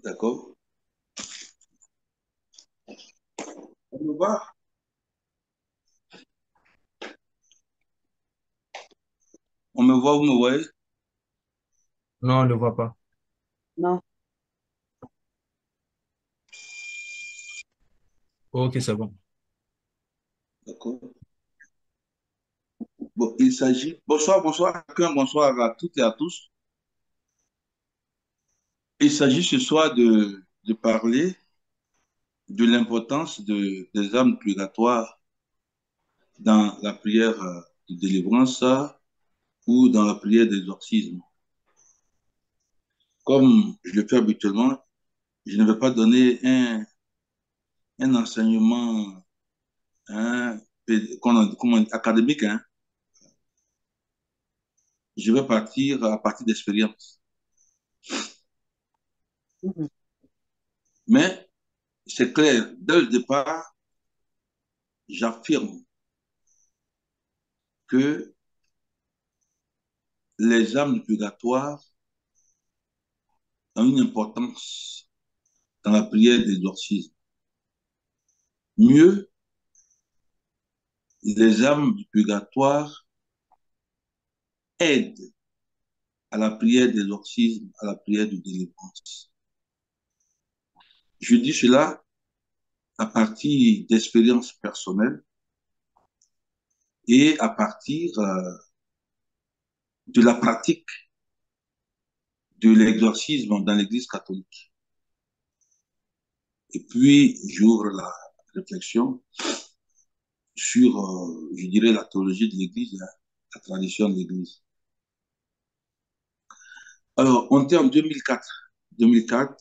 D'accord? On me voit? On me voit, vous me voyez? Non, on ne le voit pas. Non. Ok, c'est bon. D'accord. Bon, il s'agit. Bonsoir, bonsoir à chacun, bonsoir à toutes et à tous. Il s'agit ce soir de parler de l'importance des âmes purgatoires dans la prière de délivrance ou dans la prière d'exorcisme. Comme je le fais habituellement, je ne vais pas donner un enseignement hein, académique. Hein. Je vais partir à partir d'expérience. Mhm. Mais c'est clair, dès le départ, j'affirme que les âmes du purgatoire ont une importance dans la prière d'exorcisme. Mieux, les âmes du purgatoire aident à la prière d'exorcisme, à la prière de délivrance. Je dis cela à partir d'expériences personnelles et à partir de la pratique de l'exorcisme dans l'Église catholique. Et puis, j'ouvre la réflexion sur, je dirais, la théologie de l'Église, hein, la tradition de l'Église. Alors, on était en 2004. 2004,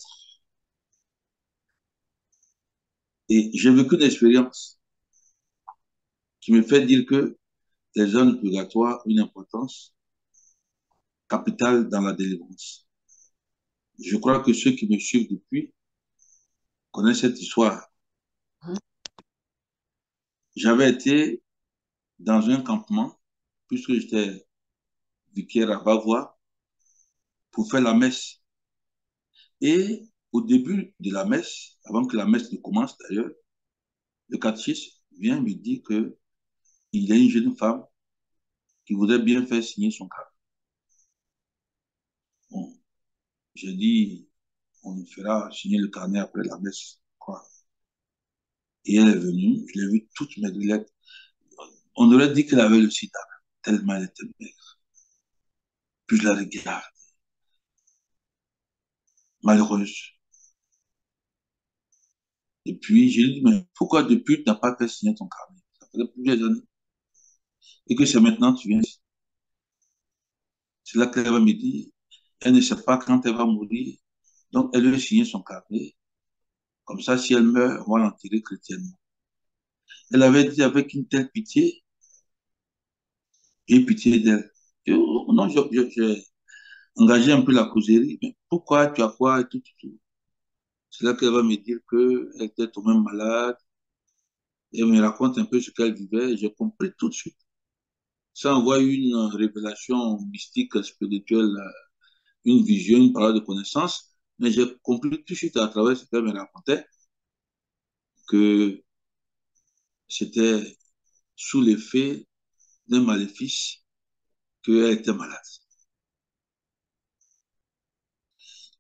et j'ai vécu une expérience qui me fait dire que les zones purgatoires ont une importance capitale dans la délivrance. Je crois que ceux qui me suivent depuis connaissent cette histoire. J'avais été dans un campement, puisque j'étais vicaire à Bavois, pour faire la messe. Et au début de la messe, avant que la messe ne commence d'ailleurs, le catéchisme vient me dire qu'il y a une jeune femme qui voudrait bien faire signer son carnet. Bon, j'ai dit, on me fera signer le carnet après la messe. Quoi. Et elle est venue, je l'ai vue toute maigrilette. On aurait dit qu'elle avait le sida, tellement elle était maigre. Puis je la regarde, malheureuse. Et puis, j'ai dit, mais pourquoi depuis tu n'as pas fait signer ton carnet? Ça faisait plusieurs années. Et que c'est maintenant que tu viens. C'est là qu'elle va me dire, elle ne sait pas quand elle va mourir. Donc, elle veut signer son carnet. Comme ça, si elle meurt, on va l'enterrer chrétiennement. Elle avait dit avec une telle pitié, j'ai pitié d'elle. Oh, non, j'ai engagé un peu la causerie. Mais pourquoi tu as quoi et tout, tout, tout. C'est là qu'elle va me dire qu'elle était toi même malade. Et elle me raconte un peu ce qu'elle vivait. J'ai compris tout de suite. Ça envoie une révélation mystique, spirituelle, une vision, une parole de connaissance. Mais j'ai compris tout de suite à travers ce qu'elle me racontait que c'était sous l'effet d'un maléfice qu'elle était malade.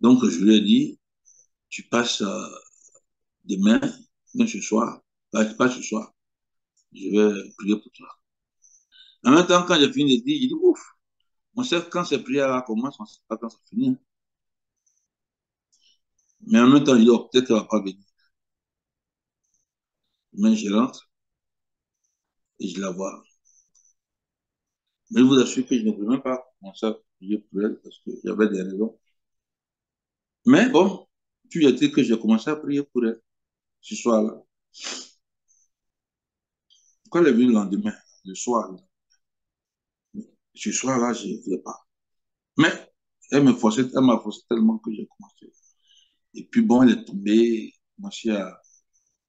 Donc, je lui ai dit, tu passes demain, même ce soir, pas ce soir, je vais prier pour toi. En même temps, quand j'ai fini de dire, j'ai dit, ouf, on sait quand ces prières commencent, on ne sait pas quand ça finit. Mais en même temps, je dis, oh, peut-être qu'elle ne va pas venir. Mais je rentre et je la vois. Mais je vous assure que je ne peux même pas commencer à prier pour elle parce qu'il y avait des raisons. Mais bon, puis j'ai dit que j'ai commencé à prier pour elle ce soir-là. Quand elle est venue le lendemain, le soir, ce soir-là, je ne voulais pas. Mais elle m'a forcé tellement que j'ai commencé. Et puis bon, elle est tombée, commencé à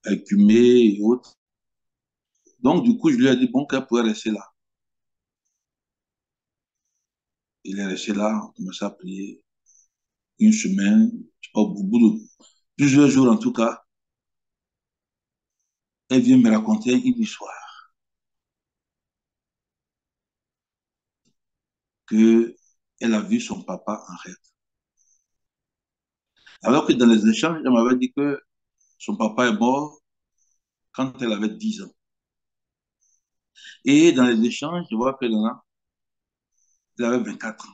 écumer et autres. Donc du coup, je lui ai dit, bon, qu'elle pourrait rester là. Il est resté là, on commençait à prier une semaine, Au bout de plusieurs jours, en tout cas, elle vient me raconter une histoire que elle a vu son papa en rêve. Alors que dans les échanges, elle m'avait dit que son papa est mort quand elle avait 10 ans. Et dans les échanges, je vois qu'elle elle avait 24 ans.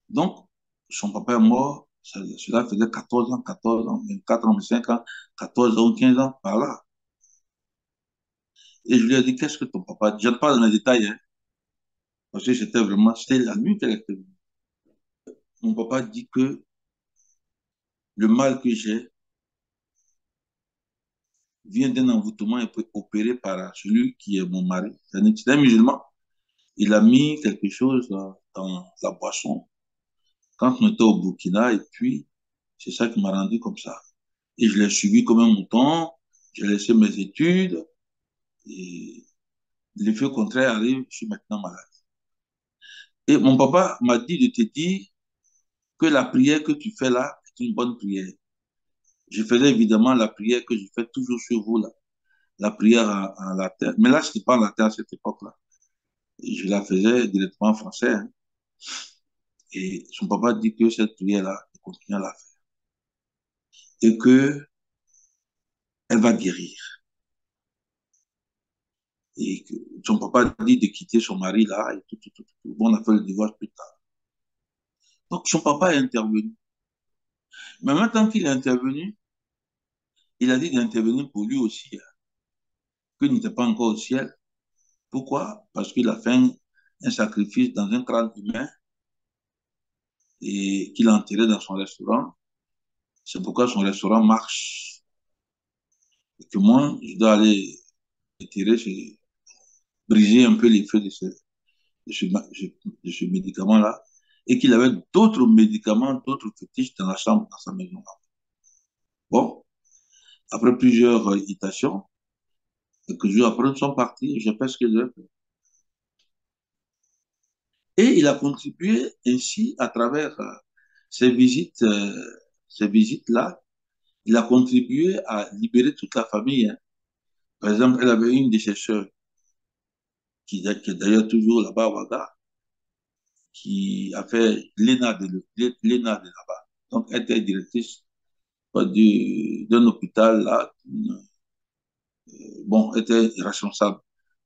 Donc, son papa est mort, cela faisait 14 ans, 14 ans, 24 ans, 25 ans, 14 ans, 15 ans, par là. Et je lui ai dit, qu'est-ce que ton papa dit? Je ne parle dans les détails, hein, parce que c'était la nuit qu'elle était venue. Mon papa dit que le mal que j'ai vient d'un envoûtement opéré par celui qui est mon mari. C'est un musulman. Il a mis quelque chose dans la boisson quand on était au Burkina, et puis c'est ça qui m'a rendu comme ça. Et je l'ai suivi comme un mouton, j'ai laissé mes études, et l'effet contraire arrive, je suis maintenant malade. Et mon papa m'a dit de te dire que la prière que tu fais là est une bonne prière. Je faisais évidemment la prière que je fais toujours sur vous, là, la prière en latin. Mais là, ce n'était pas en latin à cette époque-là. Je la faisais directement en français, hein. Et son papa dit que cette prière-là, il continue à la faire. Et que elle va guérir. Et que son papa dit de quitter son mari là, et tout, tout, tout, tout. Bon, on a fait le divorce plus tard. Donc, son papa est intervenu. Mais maintenant qu'il est intervenu, il a dit d'intervenir pour lui aussi, hein, qu'il n'était pas encore au ciel. Pourquoi? Parce qu'il a fait un sacrifice dans un crâne humain et qu'il a enterré dans son restaurant. C'est pourquoi son restaurant marche. Et que moi, je dois aller étirer, briser un peu l'effet de ce, de ce médicament-là. Et qu'il avait d'autres médicaments, d'autres fétiches dans la chambre, dans sa maison. Bon, après plusieurs hésitations, quelques jours après, nous sommes partis, j'ai fait ce que j'ai fait. Et il a contribué ainsi, à travers ces visites-là, il a contribué à libérer toute la famille, hein. Par exemple, elle avait une de ses sœurs, qui est d'ailleurs toujours là-bas à Ouaga, qui a fait l'ENA de là-bas. Donc, elle était directrice d'un hôpital là. Bon, elle était responsable.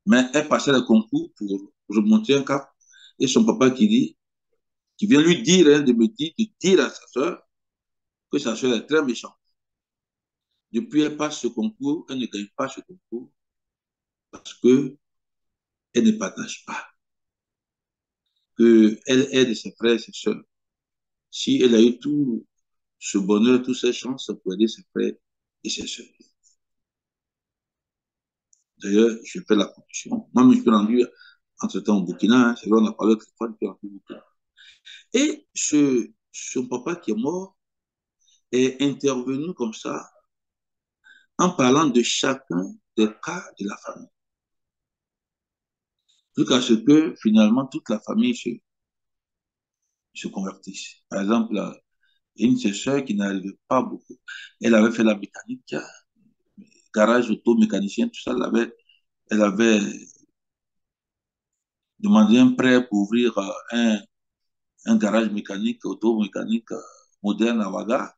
Mais elle passait le concours pour remonter un cap. Et son papa qui vient lui dire, hein, de dire à sa soeur que sa soeur est très méchante. Depuis, elle passe ce concours, elle ne gagne pas ce concours parce que elle ne partage pas, qu'elle aide ses frères et ses soeurs. Si elle a eu tout ce bonheur, toutes ces chances pour aider ses frères et ses soeurs. D'ailleurs, je fais la conclusion. Moi, je suis rendu entre-temps au Burkina, hein, c'est là on a parlé de fois, je suis rendu au Burkina. Et ce papa qui est mort est intervenu comme ça en parlant de chacun des cas de la famille. Jusqu'à ce que finalement toute la famille se convertisse. Par exemple, une de ses sœurs qui n'arrivait pas beaucoup. Elle avait fait la mécanique, garage auto-mécanicien, tout ça. Elle avait demandé un prêt pour ouvrir un garage mécanique, auto-mécanique moderne à Ouaga.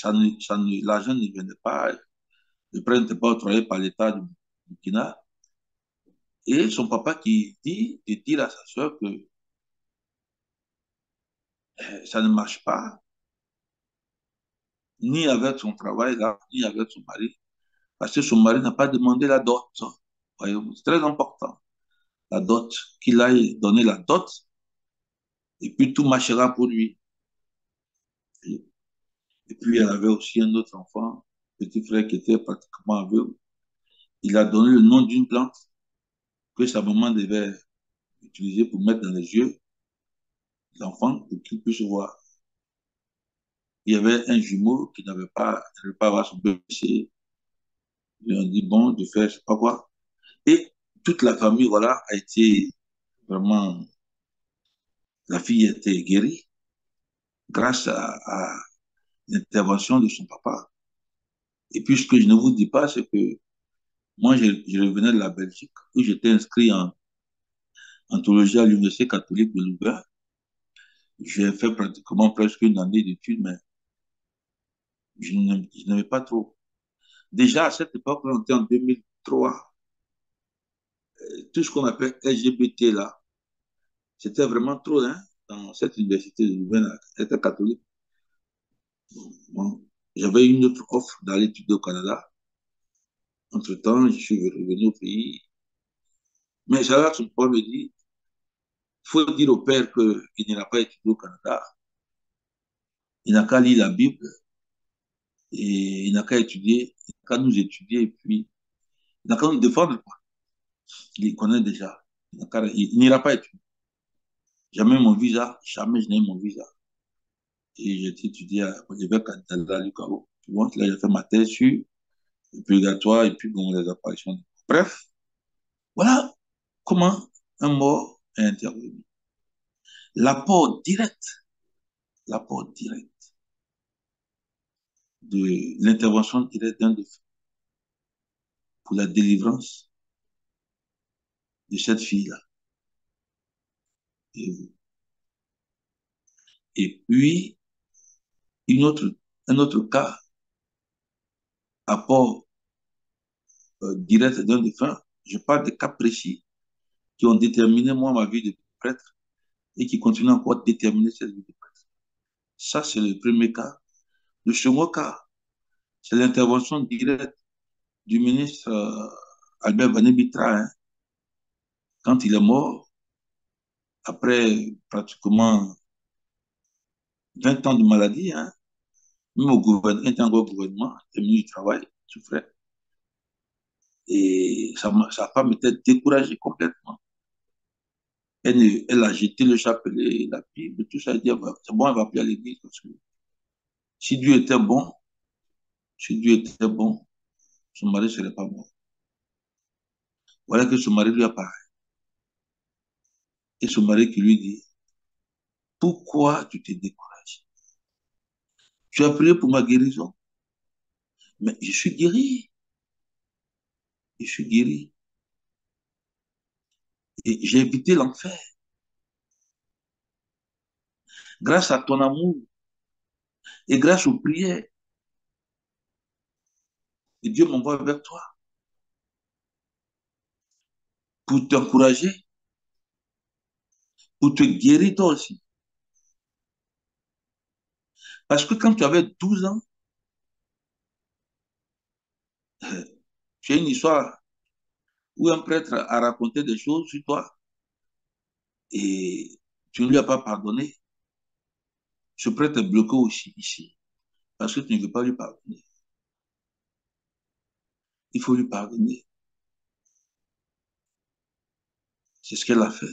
L'argent ne venait pas. Le prêt n'était pas octroyé par l'État du Burkina. Et son papa qui dit, de dire à sa soeur que ça ne marche pas, ni avec son travail là, ni avec son mari, parce que son mari n'a pas demandé la dot. Voyez-vous, c'est très important. La dot, qu'il aille donner la dot, et puis tout marchera pour lui. Et puis elle avait aussi un autre enfant, petit frère qui était pratiquement aveugle. Il a donné le nom d'une plante que sa maman devait utiliser pour mettre dans les yeux de l'enfant pour qu'il puisse voir. Il y avait un jumeau qui n'avait pas avoir son bébé. Ils ont dit, bon, de faire, je sais pas quoi. Et toute la famille, voilà, a été vraiment, la fille a été guérie grâce l'intervention de son papa. Et puis, ce que je ne vous dis pas, c'est que moi, je revenais de la Belgique, où j'étais inscrit en théologie à l'Université catholique de Louvain. J'ai fait pratiquement presque une année d'études, mais je n'aimais pas trop. Déjà, à cette époque, on était en 2003, tout ce qu'on appelle LGBT là, c'était vraiment trop, hein, dans cette université de Louvain, elle était catholique. Bon, j'avais une autre offre d'aller étudier au Canada. Entre-temps, je suis revenu au pays. Mais Jacques, son papa me dit, il faut dire au père qu'il n'ira pas étudier au Canada. Il n'a qu'à lire la Bible et il n'a qu'à étudier, il n'a qu'à nous étudier et puis il n'a qu'à nous défendre, quoi. Il connaît déjà. Il n'ira pas étudier. Jamais mon visa, jamais je n'ai eu mon visa. Et j'ai étudié à Canada à l'UQAO. Là, j'ai fait ma thèse sur le purgatoire et puis bon, les apparitions. Bref, voilà comment un mort est intervenu. L'apport direct, l'apport direct de l'intervention directe d'un défunt pour la délivrance de cette fille-là. Et, et puis, une autre, un autre cas, apport direct d'un défunt, je parle de cas précis qui ont déterminé moi ma vie de prêtre et qui continuent encore à déterminer cette vie de prêtre. Ça, c'est le premier cas. Le second cas, c'est l'intervention directe du ministre Albert Vanébitra, hein, quand il est mort, après pratiquement 20 ans de maladie, hein, même au gouvernement, il était encore au gouvernement, il est ministre du Travail, souffrait. Et sa femme était découragée complètement. Elle a jeté le chapelet, la Bible, tout ça. Elle dit, c'est bon, elle va plus à l'église. Parce que si Dieu était bon, si Dieu était bon, son mari ne serait pas mort. Voilà que son mari lui apparaît. Et son mari qui lui dit, pourquoi tu te décourages? Tu as prié pour ma guérison. Mais je suis guéri. Je suis guéri. Et j'ai évité l'enfer. Grâce à ton amour et grâce aux prières. Et Dieu m'envoie vers toi pour t'encourager, pour te guérir toi aussi. Parce que quand tu avais 12 ans, tu as une histoire où un prêtre a raconté des choses sur toi et tu ne lui as pas pardonné. Ce prêtre est bloqué aussi ici parce que tu ne veux pas lui pardonner. Il faut lui pardonner. C'est ce qu'elle a fait.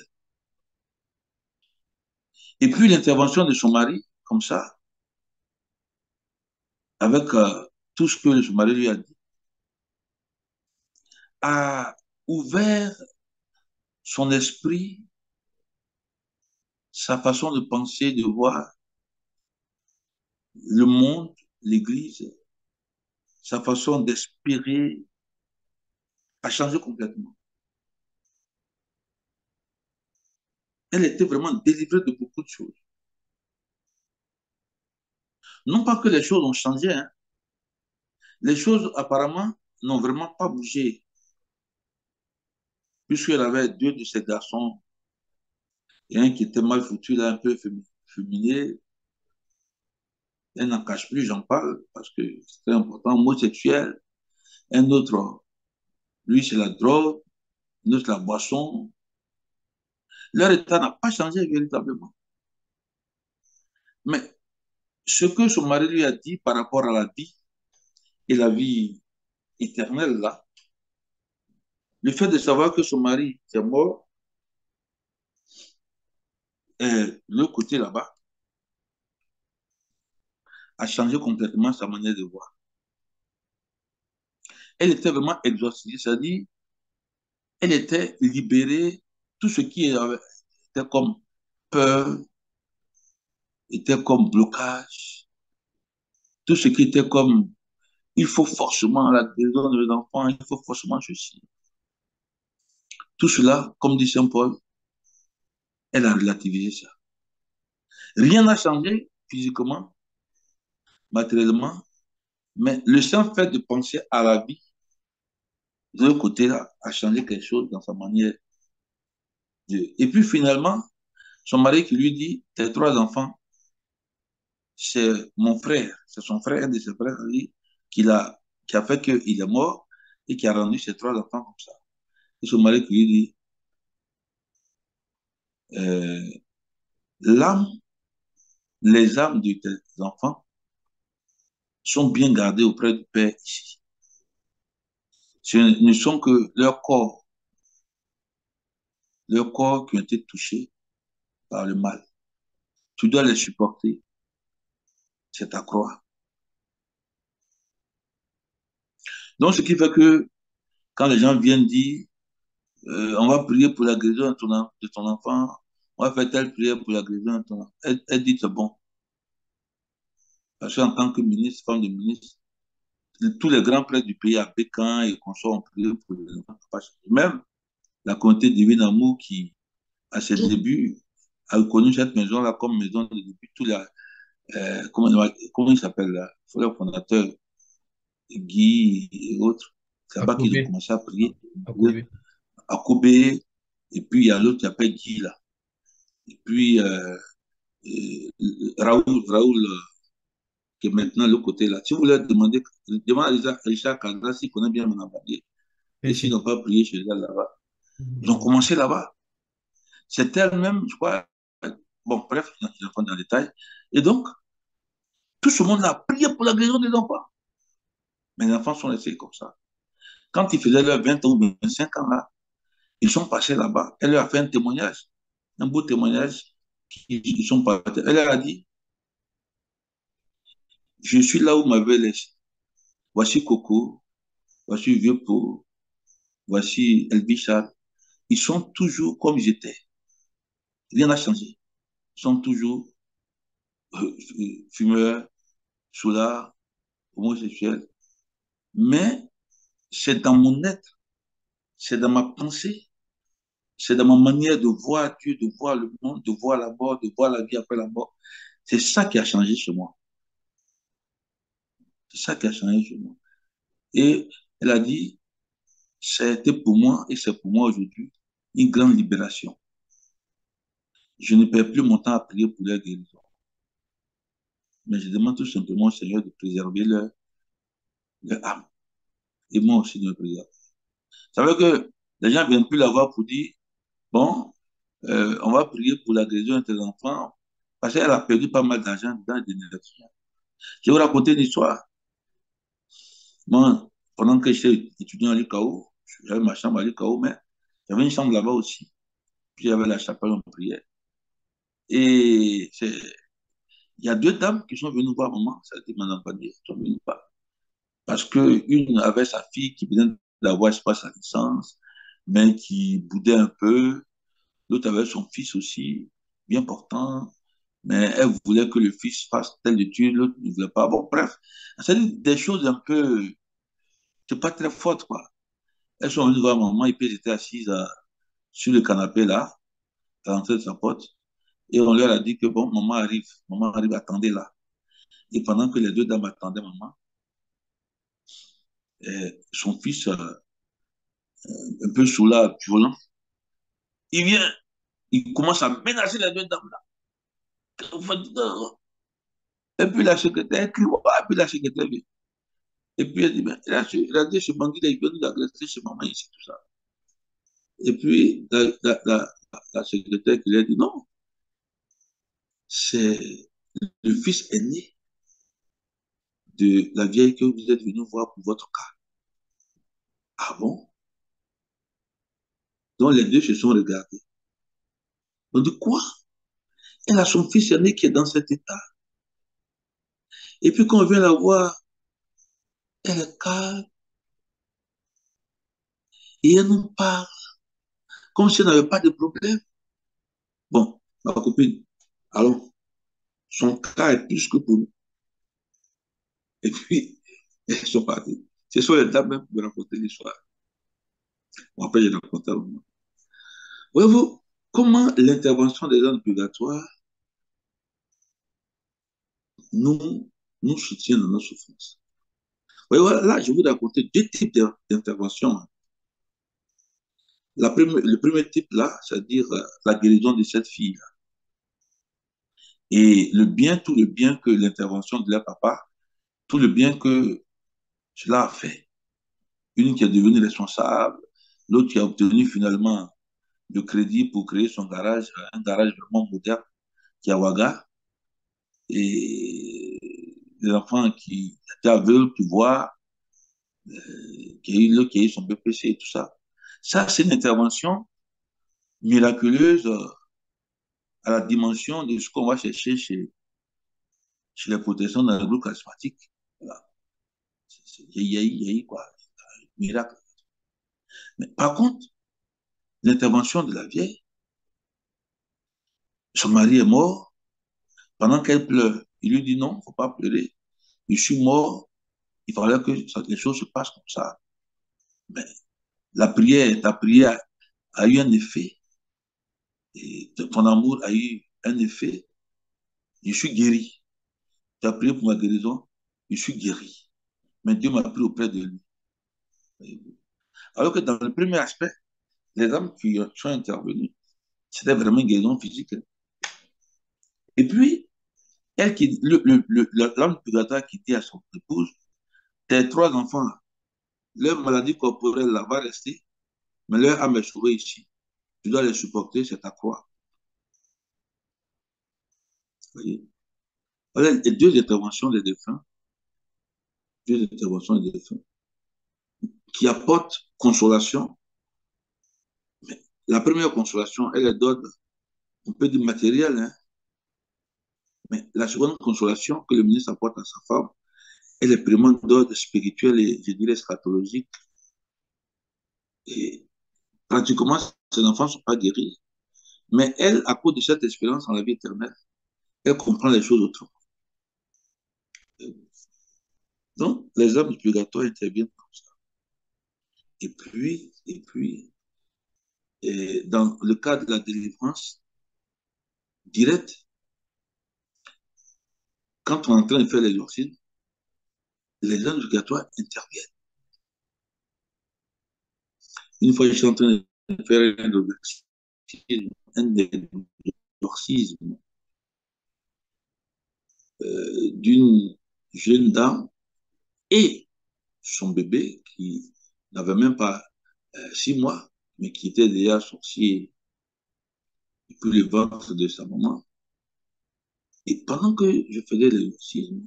Et puis l'intervention de son mari, comme ça, avec tout ce que son mari lui a dit, a ouvert son esprit, sa façon de penser, de voir le monde, l'Église, sa façon d'espérer a changé complètement. Elle était vraiment délivrée de beaucoup de choses. Non pas que les choses ont changé, hein. Les choses apparemment n'ont vraiment pas bougé, puisqu'elle avait deux de ses garçons, et un qui était mal foutu, là, un peu féminé. Elle n'en cache plus, j'en parle, parce que c'est très important, homosexuel. Un autre, lui, c'est la drogue, un autre, la boisson. Leur état n'a pas changé véritablement. Mais ce que son mari lui a dit par rapport à la vie et la vie éternelle, là, le fait de savoir que son mari est mort, le côté là-bas, a changé complètement sa manière de voir. Elle était vraiment exorcisée, c'est-à-dire, elle était libérée, tout ce qui était comme peur, était comme blocage, Tout ce qui était comme, il faut forcément la guérison de l'enfant, il faut forcément ceci. Tout cela, comme dit Saint Paul, elle a relativisé ça. Rien n'a changé physiquement, matériellement, mais le simple fait de penser à la vie, de l'autre côté, là, a changé quelque chose dans sa manière de... Et puis finalement, son mari qui lui dit, tes trois enfants, c'est mon frère, c'est son frère, un de ses frères, lui, qui a fait qu'il est mort et qui a rendu ses trois enfants comme ça. Et son mari qui lui dit, euh, l'âme, les âmes de tes enfants sont bien gardées auprès du Père ici. Ce ne sont que leurs corps qui ont été touchés par le mal. Tu dois les supporter, c'est ta croix. Donc, ce qui fait que quand les gens viennent dire, on va prier pour la guérison de ton enfant, on va faire telle prière pour la guérison de ton enfant, elle dit c'est bon. Parce qu'en tant que ministre, femme de ministre, tous les grands prêtres du pays à Pékin et consorts ont prié pour les enfants. Même la communauté divine amour qui, à ses débuts, a reconnu cette maison-là comme maison de début. Comment il s'appelle là? Le fondateur, Guy et autres. C'est là-bas qu'ils ont Accourbé, commencé à prier. accourbé. À Kobe, et puis il y a l'autre qui s'appelle Guy là. Et puis Raoul, qui est maintenant de l'autre côté là. Si vous leur demandez, demandez à Richard Kandra s'il connaît bien mon abadier. Et Et s'ils si. n'ont pas prié chez elle là-bas. Ils ont Non. commencé là-bas. C'est elle-même, je crois. Bon, bref, je ne rentre pas dans le détail. Et donc, tout ce monde a prié pour la guérison des enfants. Mais les enfants sont restés comme ça. Quand ils faisaient leurs 20 ans ou 25 ans là, ils sont passés là-bas. Elle leur a fait un témoignage, un beau témoignage. Ils sont partis. Elle leur a dit, je suis là où vous m'avez laissé. Voici Coco, voici Vieux Pot, voici Elbichard. Ils sont toujours comme ils étaient. Rien n'a changé. Ils sont toujours fumeurs, soulards, homosexuels. Mais c'est dans mon être, c'est dans ma pensée, c'est dans ma manière de voir Dieu, de voir le monde, de voir la mort, de voir la vie après la mort. C'est ça qui a changé chez moi. C'est ça qui a changé chez moi. Et elle a dit, c'était pour moi et c'est pour moi aujourd'hui une grande libération. Je ne perds plus mon temps à prier pour leur guérison. Mais je demande tout simplement au Seigneur de préserver leur âme. Et moi aussi de me préserver. Ça veut que les gens ne viennent plus la voir pour dire, bon, on va prier pour la guérison de tes enfants, parce qu'elle a perdu pas mal d'argent dans les élections. Je vais vous raconter une histoire. Moi, pendant que j'étais étudiant à l'UKO, j'avais ma chambre à l'UKO, mais j'avais une chambre là-bas aussi. Puis j'avais la chapelle en prière. Et il y a deux dames qui sont venues voir maman, ça a été madame Panier, qui sont venues voir. Parce qu'une avait sa fille qui venait d'avoir, je sais pas, sa licence, mais qui boudait un peu. L'autre avait son fils aussi, bien portant, mais elle voulait que le fils fasse telle étude, l'autre ne voulait pas. Bon, bref, c'est des choses un peu, c'est pas très fortes, quoi. Elles sont venues voir maman et puis elles étaient assises sur le canapé là, à l'entrée de sa porte. Et on leur a dit que bon, maman arrive, attendez là. Et pendant que les deux dames attendaient maman, son fils, un peu sous la violent, il vient, il commence à menacer les deux dames là. Et puis la secrétaire crie, et puis la secrétaire vient. Et puis elle dit, mais il a dit, ce bandit là, il vient nous agresser chez maman ici, tout ça. Et puis la secrétaire qui lui a dit, non, c'est le fils aîné de la vieille que vous êtes venu voir pour votre cas. Ah bon? Donc les deux se sont regardés. On dit, quoi? Elle a son fils aîné qui est dans cet état. Et puis quand on vient la voir, elle est calme et elle nous parle comme si elle n'avait pas de problème. Bon, ma copine, alors, son cas est plus que pour nous. Et puis, elles sont parties. Ce sont les dames même qui me racontaient l'histoire. Bon, après, j'ai raconté à moi. Voyez-vous, comment l'intervention des zones purgatoires nous, nous soutient dans nos souffrances. Voyez, voilà, là, je vais vous raconter deux types d'interventions. Le premier type, là, c'est-à-dire la guérison de cette fille. Et le bien, tout le bien que l'intervention de leur papa, tout le bien que cela a fait. Une qui est devenue responsable, l'autre qui a obtenu finalement le crédit pour créer son garage, un garage vraiment moderne, qui est à Ouaga. Et les enfants qui étaient aveugles, qui voient, qui a eu son BPC et tout ça. Ça, c'est une intervention miraculeuse à la dimension de ce qu'on va chercher chez les protestants dans le groupe charismatique. Voilà. Il y a eu quoi? Un miracle. Mais par contre, l'intervention de la vieille, son mari est mort pendant qu'elle pleure. Il lui dit non, il ne faut pas pleurer. Je suis mort, il fallait que les choses se passent comme ça. Mais ta prière a eu un effet. Et ton amour a eu un effet. Je suis guéri. Tu as prié pour ma guérison. Je suis guéri. Mais Dieu m'a pris auprès de lui. Alors que dans le premier aspect, les âmes qui sont intervenues, c'était vraiment une guérison physique. Et puis, elle qui, l'homme purgatoire qui dit à son épouse, tes trois enfants, leur maladie corporelle là, va rester, mais leur âme est sauvée ici. Tu dois les supporter, c'est ta croix. Vous voyez? Voilà les deux interventions des défunts, deux interventions des défunts, qui apportent consolation. Mais la première consolation, elle est d'ordre, on peut dire matériel, hein, mais la seconde consolation que le ministre apporte à sa femme, elle est vraiment d'ordre spirituel et, je dirais, scatologique. Et pratiquement, ses enfants ne sont pas guéris. Mais elle, à cause de cette expérience en la vie éternelle, elle comprend les choses autrement. Donc, les âmes du purgatoire interviennent comme ça. Et dans le cas de la délivrance directe, quand on est en train de faire l'exorcisme, les âmes du purgatoire interviennent. Une fois, je suis en train de faire un exorcisme d'une jeune dame et son bébé qui n'avait même pas 6 mois, mais qui était déjà sorcier depuis le ventre de sa maman. Et pendant que je faisais l'exorcisme,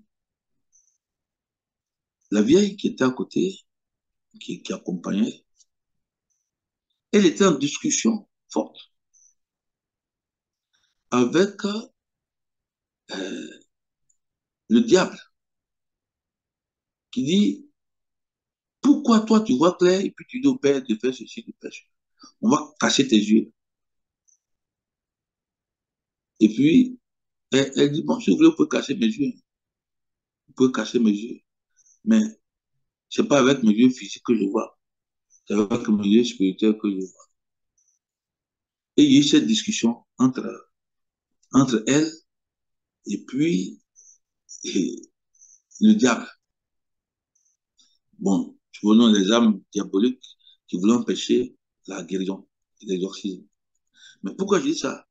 la vieille qui était à côté, qui accompagnait, elle était en discussion forte avec le diable qui dit, pourquoi toi tu vois clair et puis tu dis au père de faire ceci, de faire cela. On va cacher tes yeux. Et puis, elle dit, bon, si vous voulez, vous pouvez cacher mes yeux. Vous pouvez cacher mes yeux. Mais ce n'est pas avec mes yeux physiques que je vois. C'est avec mes yeux spirituels que je vois. Et il y a eu cette discussion entre elle et puis et le diable. Bon, souvenons les âmes diaboliques qui voulaient empêcher la guérison, l'exorcisme. Mais pourquoi je dis ça?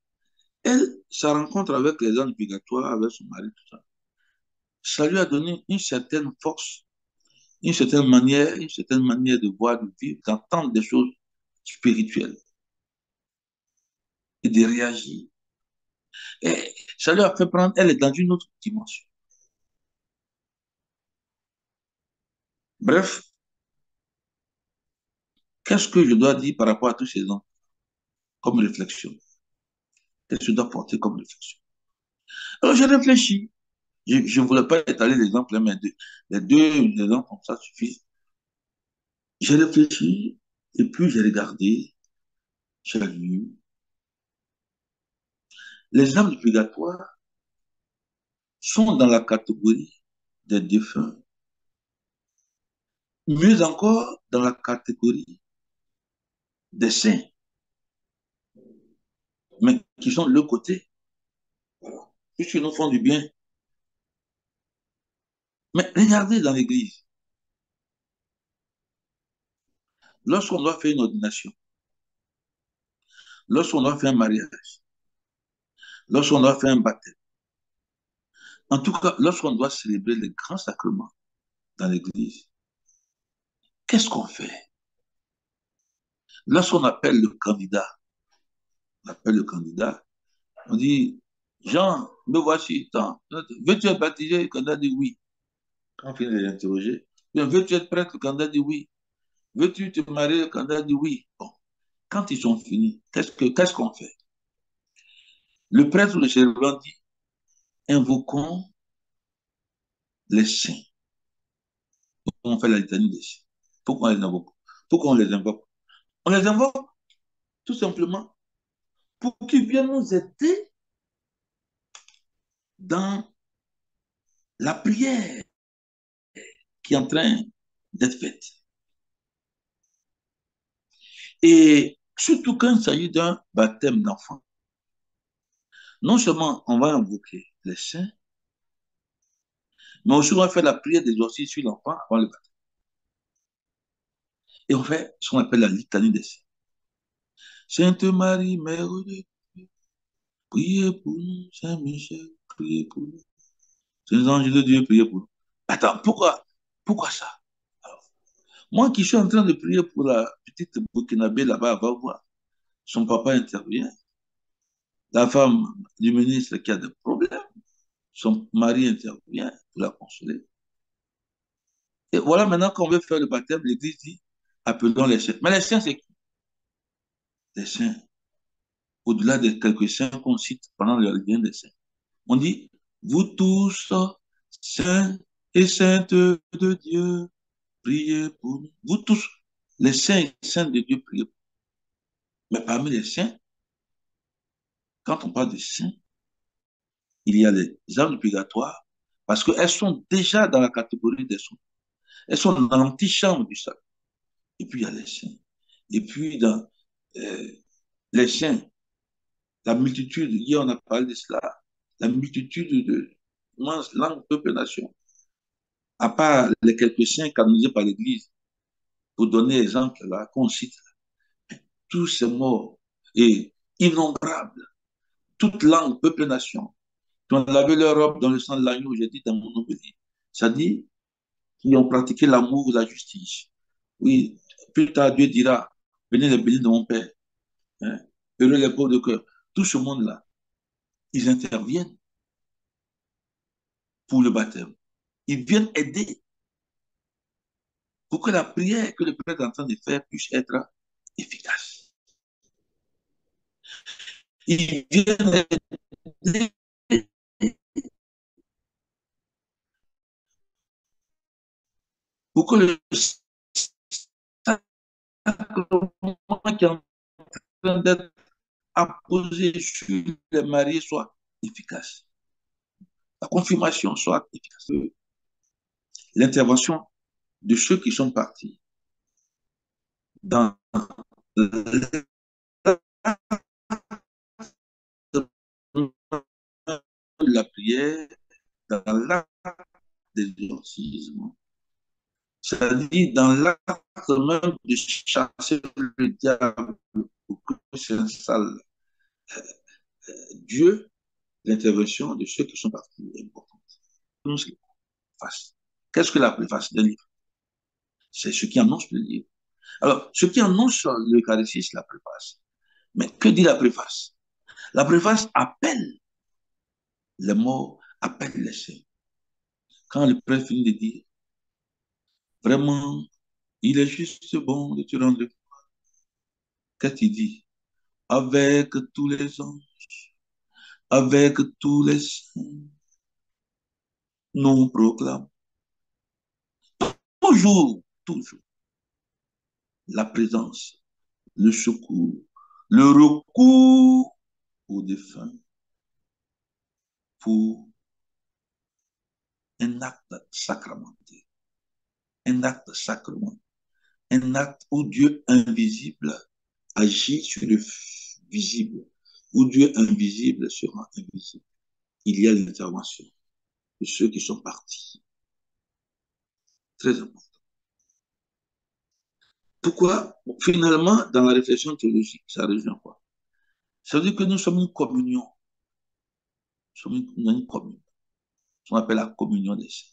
Elle, sa rencontre avec les âmes purgatoires, avec son mari, tout ça, ça lui a donné une certaine force, une certaine manière de voir, de vivre, d'entendre des choses spirituelles et de réagir. Et ça lui a fait prendre, elle est dans une autre dimension. Bref, qu'est-ce que je dois dire par rapport à tous ces ans comme réflexion? Qu'est-ce que je dois porter comme réflexion? Alors j'ai réfléchi. Je ne voulais pas étaler l'exemple, mais les deux exemples comme ça suffisent. J'ai réfléchi et puis j'ai regardé, j'ai lu. Les âmes du purgatoire sont dans la catégorie des défunts Mieux encore, dans la catégorie des saints, mais qui sont de l'autre côté, puisqu'ils nous font du bien. Mais regardez dans l'église, lorsqu'on doit faire une ordination, lorsqu'on doit faire un mariage, lorsqu'on doit faire un baptême, en tout cas, lorsqu'on doit célébrer les grands sacrements dans l'église, qu'est-ce qu'on fait? Lorsqu'on appelle le candidat, on appelle le candidat, on dit, Jean, me voici, tant. Veux-tu être baptisé? Le candidat dit oui. Quand on finit de l'interroger, veux-tu être prêtre? Le candidat dit oui. Veux-tu te marier? Le candidat dit oui. Bon, quand ils sont finis, qu'est-ce qu'on fait? Le prêtre ou le célébrant dit, invoquons les saints. On fait la litanie des saints. Pourquoi on les invoque? Pourquoi on les invoque? On les invoque tout simplement pour qu'ils viennent nous aider dans la prière qui est en train d'être faite. Et surtout quand il s'agit d'un baptême d'enfant, non seulement on va invoquer les saints, mais aussi on va faire la prière d'exorcisme sur l'enfant avant le baptême. Et on fait ce qu'on appelle la litanie des saints. Sainte Marie, Mère de Dieu, priez pour nous. Saint Michel, priez pour nous. Saint anges de Dieu, priez pour nous. Attends, pourquoi ça? Alors, moi qui suis en train de prier pour la petite Burkinabé là-bas, va voir. Son papa intervient. La femme du ministre qui a des problèmes, son mari intervient pour la consoler. Et voilà, maintenant qu'on veut faire le baptême, l'Église dit, appelons les saints. Mais les saints, c'est qui? Les saints, au-delà des quelques saints qu'on cite pendant le lien des saints. On dit, vous tous, saints et saintes de Dieu, priez pour nous. Vous tous, les saints et saintes de Dieu, priez pour nous. Mais parmi les saints, quand on parle de saints, il y a les âmes du purgatoire, parce qu'elles sont déjà dans la catégorie des saints. Elles sont dans l'antichambre du salut. Et puis il y a les saints. Et puis dans euh, les saints, la multitude, hier on a parlé de cela, la multitude de immenses langues, peuples, nations, à part les quelques saints canonisés par l'Église, pour donner exemple là, qu'on cite, tous ces morts et innombrables, toutes langues, peuples, nations, qui ont lavé leur robe dans le sang de l'agneau, j'ai dit dans mon nouveau livre. Ça dit qui ont pratiqué l'amour, la justice. Oui, plus tard, Dieu dira, venez les bénis de mon Père. Hein? Heureux les pauvres de cœur. Tout ce monde-là, ils interviennent pour le baptême. Ils viennent aider pour que la prière que le prêtre est en train de faire puisse être efficace. Ils viennent aider pour que le sacrement qui est en train d'être apposé sur les mariés soit efficace. La confirmation soit efficace. L'intervention de ceux qui sont partis dans la prière, dans l'acte d'exorcisme. C'est-à-dire dans l'acte même de chasser le diable pour que s'installe Dieu, l'intervention de ceux qui sont partis est importante. Qu'est-ce que la préface d'un livre? C'est ce qui annonce le livre. Alors, ce qui annonce l'Eucharistie, c'est la préface. Mais que dit la préface? La préface appelle les morts, appelle les saints. Quand le prêtre finit de dire, vraiment, il est juste bon de te rendre, qu'est-ce qu'il dit? Avec tous les anges, avec tous les saints, nous proclamons toujours la présence, le secours, le recours aux défunts pour un acte sacramenté. un acte sacrement, un acte où Dieu invisible agit sur le visible, où Dieu invisible sera invisible. Il y a l'intervention de ceux qui sont partis. Très important. Pourquoi? Finalement, dans la réflexion théologique, ça rejoint quoi? Ça veut dire que nous sommes une communion. Nous sommes une communion. Ce qu'on appelle la communion des saints.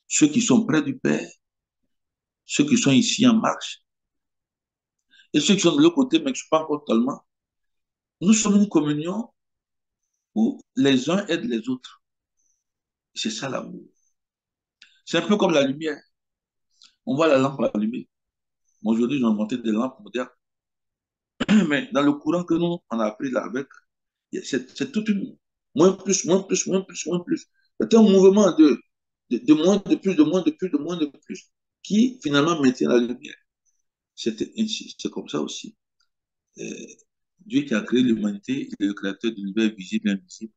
Ceux qui sont près du Père, ceux qui sont ici en marche, et ceux qui sont de l'autre côté, mais qui ne sont pas encore totalement. Nous sommes une communion où les uns aident les autres. C'est ça l'amour. C'est un peu comme la lumière. On voit la lampe allumée. Aujourd'hui, ils ont inventé des lampes modernes. Mais dans le courant que nous, on a appris là avec, c'est toute une moins plus, moins plus, moins plus, moins plus. C'est un mouvement de moins, de plus, de moins, de plus, de moins, de plus, qui finalement maintient la lumière. C'était ainsi, c'est comme ça aussi. Euh, Dieu qui a créé l'humanité, il est le créateur de l'univers visible et invisible.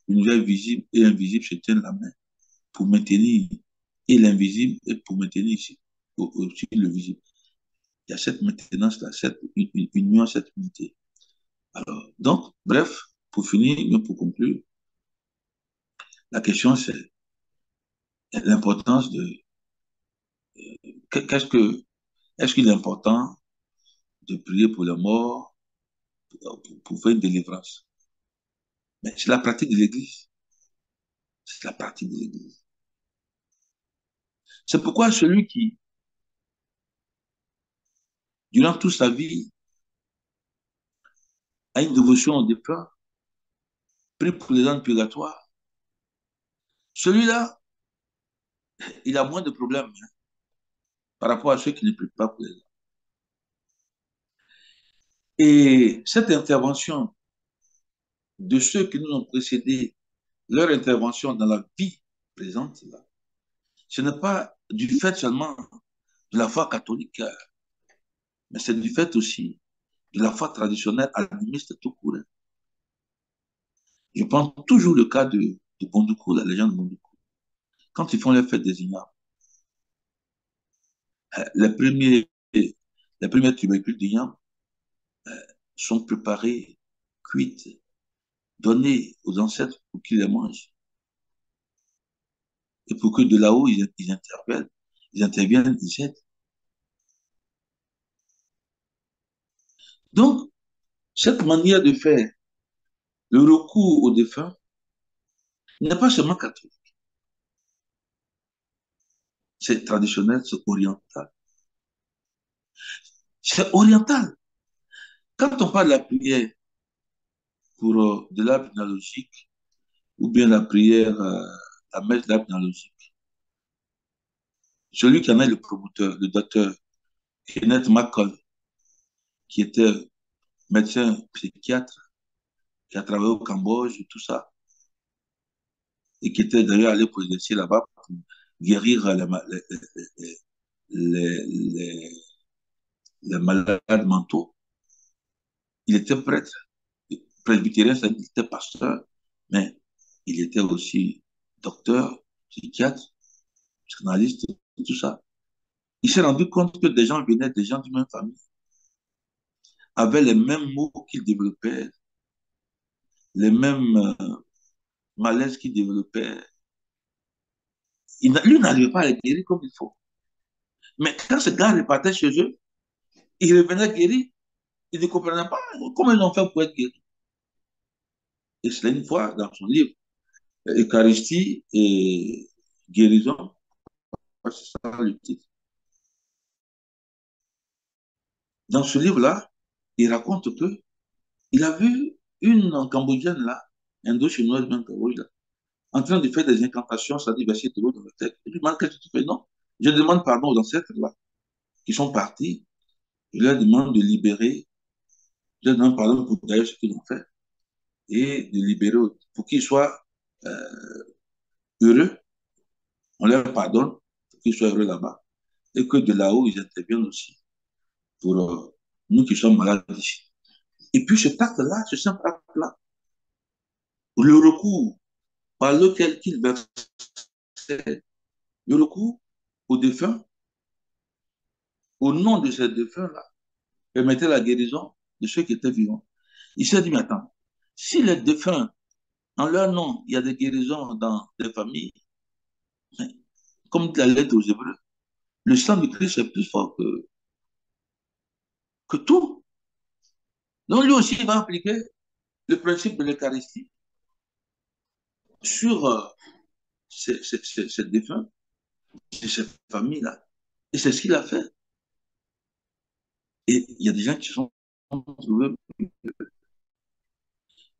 L'univers visible et invisible se tiennent la main pour maintenir et l'invisible et pour maintenir ici aussi le visible. Il y a cette maintenance-là, cette union, cette unité. Alors, donc, bref, pour finir, mais pour conclure, la question c'est l'importance de qu'est-ce que est-ce qu'il est important de prier pour les morts pour faire une délivrance? Mais c'est la pratique de l'Église. C'est la pratique de l'Église. C'est pourquoi celui qui, durant toute sa vie, a une dévotion au défunt, prie pour les âmes purgatoires, celui-là, il a moins de problèmes hein, par rapport à ceux qui ne prient pas pour les âmes. Et cette intervention de ceux qui nous ont précédés, leur intervention dans la vie présente, là, ce n'est pas du fait seulement de la foi catholique, mais c'est du fait aussi de la foi traditionnelle animiste tout court. Je prends toujours le cas de Bondoukou, la légende de Bondoukou. Quand ils font les fêtes des ignares, les premiers tubercules d'igname sont préparés, cuites, donnés aux ancêtres pour qu'ils les mangent. Et pour que de là-haut, ils interviennent, ils aident. Donc, cette manière de faire le recours aux défunts n'est pas seulement catholique, c'est traditionnel, c'est oriental. C'est oriental. Quand on parle de la prière pour de l'arbre généalogique ou bien la prière, la messe de l'arbre généalogique, celui qui en est le promoteur, le docteur Kenneth McCall, qui était médecin psychiatre, qui a travaillé au Cambodge et tout ça, et qui était d'ailleurs allé pour exercer là-bas pour guérir les, les, les malades mentaux. Il était prêtre, presbytérien, c'est-à-dire qu'il était pasteur, mais il était aussi docteur, psychiatre, psychanalyste, tout ça. Il s'est rendu compte que des gens venaient, des gens d'une même famille, avaient les mêmes mots qu'il développait, les mêmes malaises qu'il développait. Lui n'arrivait pas à les guérir comme il faut. Mais quand ce gars repartait chez eux, il revenait guéri. Il ne comprenait pas comment ils ont fait pour être guéris. Et c'est une fois dans son livre, Eucharistie et guérison, c'est ça le titre. Dans ce livre-là, il raconte que il a vu une Cambodgienne là, indo-chinoise, bien Cambodge, là, en train de faire des incantations, c'est-à-dire verser de l'eau dans la tête. Il lui demande qu'est-ce que tu fais? Non. Je demande pardon aux ancêtres là, qui sont partis. Je leur demande de libérer. Je leur demande pardon pour d'ailleurs ce qu'ils ont fait et de libérer pour qu'ils soient heureux. On leur pardonne pour qu'ils soient heureux là-bas. Et que de là-haut, ils interviennent aussi pour nous qui sommes malades ici. Et puis cet acte-là, ce simple acte-là, le recours par lequel qu'il versait, le recours aux défunts, au nom de ces défunts-là, permettait la guérison de ceux qui étaient vivants. Il s'est dit, mais attends, si les défunts, en leur nom, il y a des guérisons dans des familles, comme dit la lettre aux Hébreux, le sang de Christ est plus fort que tout. Donc lui aussi, il va appliquer le principe de l'Eucharistie sur ces défunts, et cette famille-là. Et c'est ce qu'il a fait. Et il y a des gens qui sont trouvés,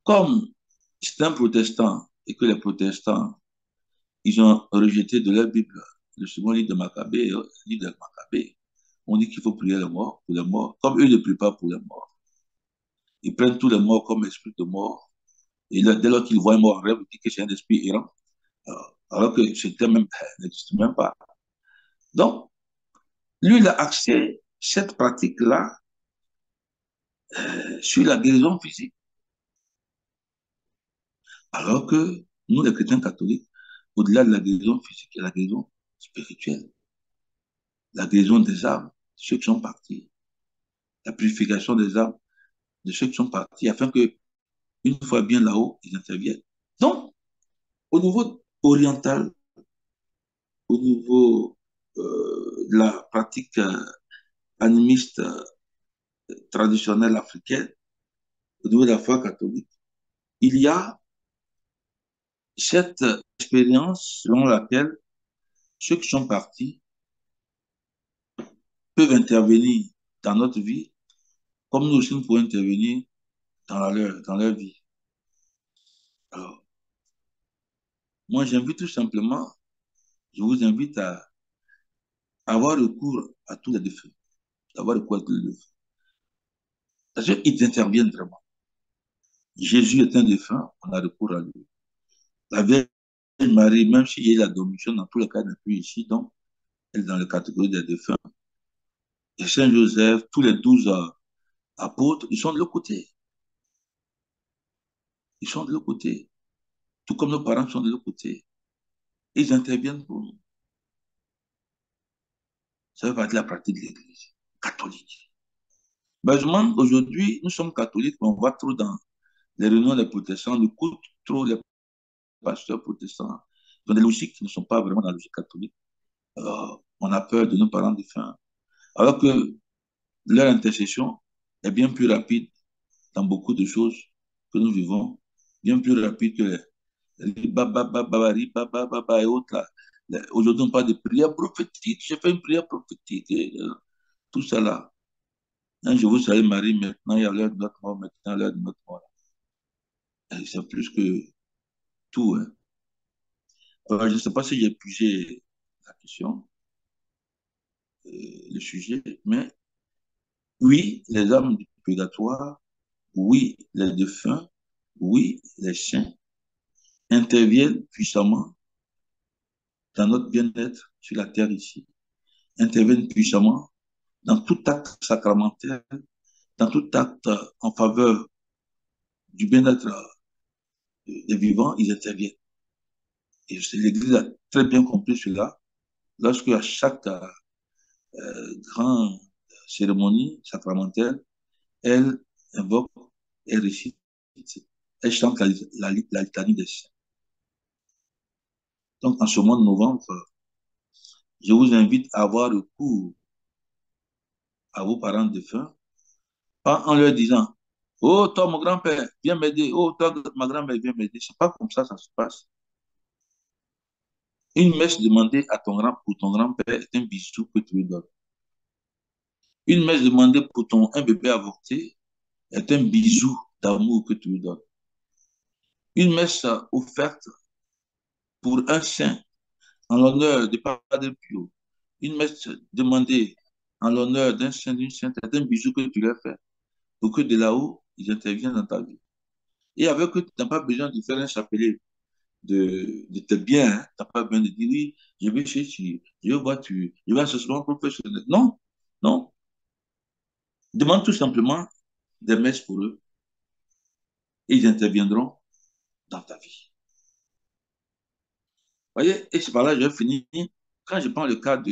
comme c'est un protestant et que les protestants, ils ont rejeté de leur Bible le second livre de Maccabée, le livre de Maccabée. On dit qu'il faut prier les morts, pour les morts, comme eux ne prient pas pour les morts. Ils prennent tous les morts comme esprit de mort. Et là, dès lors qu'ils voient un mort en rêve, ils disent que c'est un esprit errant. Alors que c'était même, n'existe même pas. Donc, lui, il a axé cette pratique-là sur la guérison physique. Alors que nous, les chrétiens catholiques, au-delà de la guérison physique, il y a la guérison spirituelle, la guérison des âmes, de ceux qui sont partis, la purification des âmes de ceux qui sont partis, afin que, une fois bien là-haut, ils interviennent. Donc, au niveau oriental, au niveau de la pratique animiste traditionnelle africaine, au niveau de la foi catholique, il y a cette expérience selon laquelle ceux qui sont partis peuvent intervenir dans notre vie, comme nous aussi nous pouvons intervenir dans leur vie. Alors, moi, j'invite tout simplement, je vous invite à avoir recours à tous les défunts, avoir recours à tous les défunts. Parce qu'ils interviennent vraiment. Jésus est un défunt, on a recours à lui. La Vierge Marie, même s'il y a eu la domission, dans tous les cas, elle n'est plus ici, donc elle est dans la catégorie des défunts. Et Saint Joseph, tous les 12 apôtres, ils sont de l'autre côté. Ils sont de l'autre côté. Tout comme nos parents sont de l'autre côté. Ils interviennent pour nous. Ça fait partie de la pratique de l'Église catholique. Mais je demande, aujourd'hui, nous sommes catholiques, mais on va trop dans les réunions des protestants, on écoute trop les pasteurs protestants. Ils ont des logiques qui ne sont pas vraiment dans la logique catholique. Alors, on a peur de nos parents défunts. Alors que leur intercession est bien plus rapide dans beaucoup de choses que nous vivons, bien plus rapide que les baba et autres là. Aujourd'hui, on parle de prière prophétique. J'ai fait une prière prophétique. Et, tout ça là. Hein, je vous salue Marie, maintenant il y a l'heure de notre mort, maintenant l'heure de notre mort. C'est plus que tout. Hein. Alors, je ne sais pas si j'ai épuisé la question, le sujet, mais oui, les âmes du purgatoire, oui, les défunts, oui, les saints interviennent puissamment dans notre bien-être sur la terre ici, interviennent puissamment dans tout acte sacramentel, dans tout acte en faveur du bien-être des vivants, ils interviennent. Et l'Église a très bien compris cela lorsque à chaque grande cérémonie sacramentelle, elle invoque et récite, elle chante la litanie des saints. Donc, en ce mois de novembre, je vous invite à avoir recours à vos parents défunts, pas en leur disant, oh, toi, mon grand-père, viens m'aider. Oh, toi, ma grand-mère, viens m'aider. C'est pas comme ça se passe. Une messe demandée à pour ton grand-père est un bisou que tu lui donnes. Une messe demandée pour un bébé avorté est un bisou d'amour que tu lui donnes. Une messe offerte pour un saint en l'honneur de Padre Pio. Une messe demandée en l'honneur d'un saint, d'une sainte est un bisou que tu leur fais pour que de là-haut, ils interviennent dans ta vie. Et avec eux, tu n'as pas besoin de faire un chapelet de tes biens. Hein. Tu n'as pas besoin de dire oui, je vais chez tu, je vais voir tu, je vais à ce soir professionnel. Non, non. Demande tout simplement des messes pour eux et ils interviendront dans ta vie. Voyez, et c'est par là que je vais finir. Quand je prends le cas de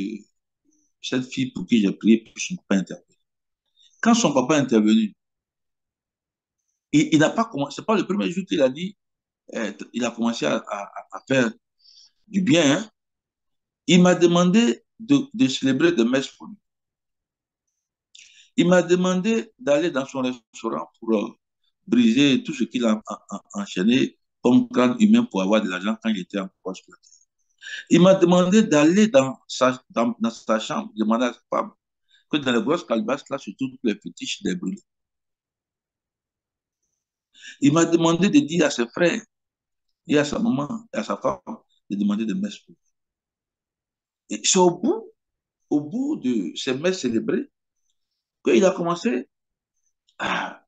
cette fille pour qui j'ai prié, pour son papa intervenu. Quand son papa est intervenu, il n'a pas commencé, c'est pas le premier jour qu'il a dit, il a commencé à faire du bien. Hein. Il m'a demandé de célébrer des messes pour lui. Il m'a demandé d'aller dans son restaurant pour briser tout ce qu'il a enchaîné comme crâne humain pour avoir de l'argent quand il était en poste. Il m'a demandé d'aller dans sa chambre, demander à sa femme que dans les grosses calebasses, là, sur toutes les fétiches des brûlés. Il m'a demandé de dire à ses frères et à sa maman et à sa femme de demander des messes pour lui. Et c'est au bout de ces messes célébrées qu'il a commencé à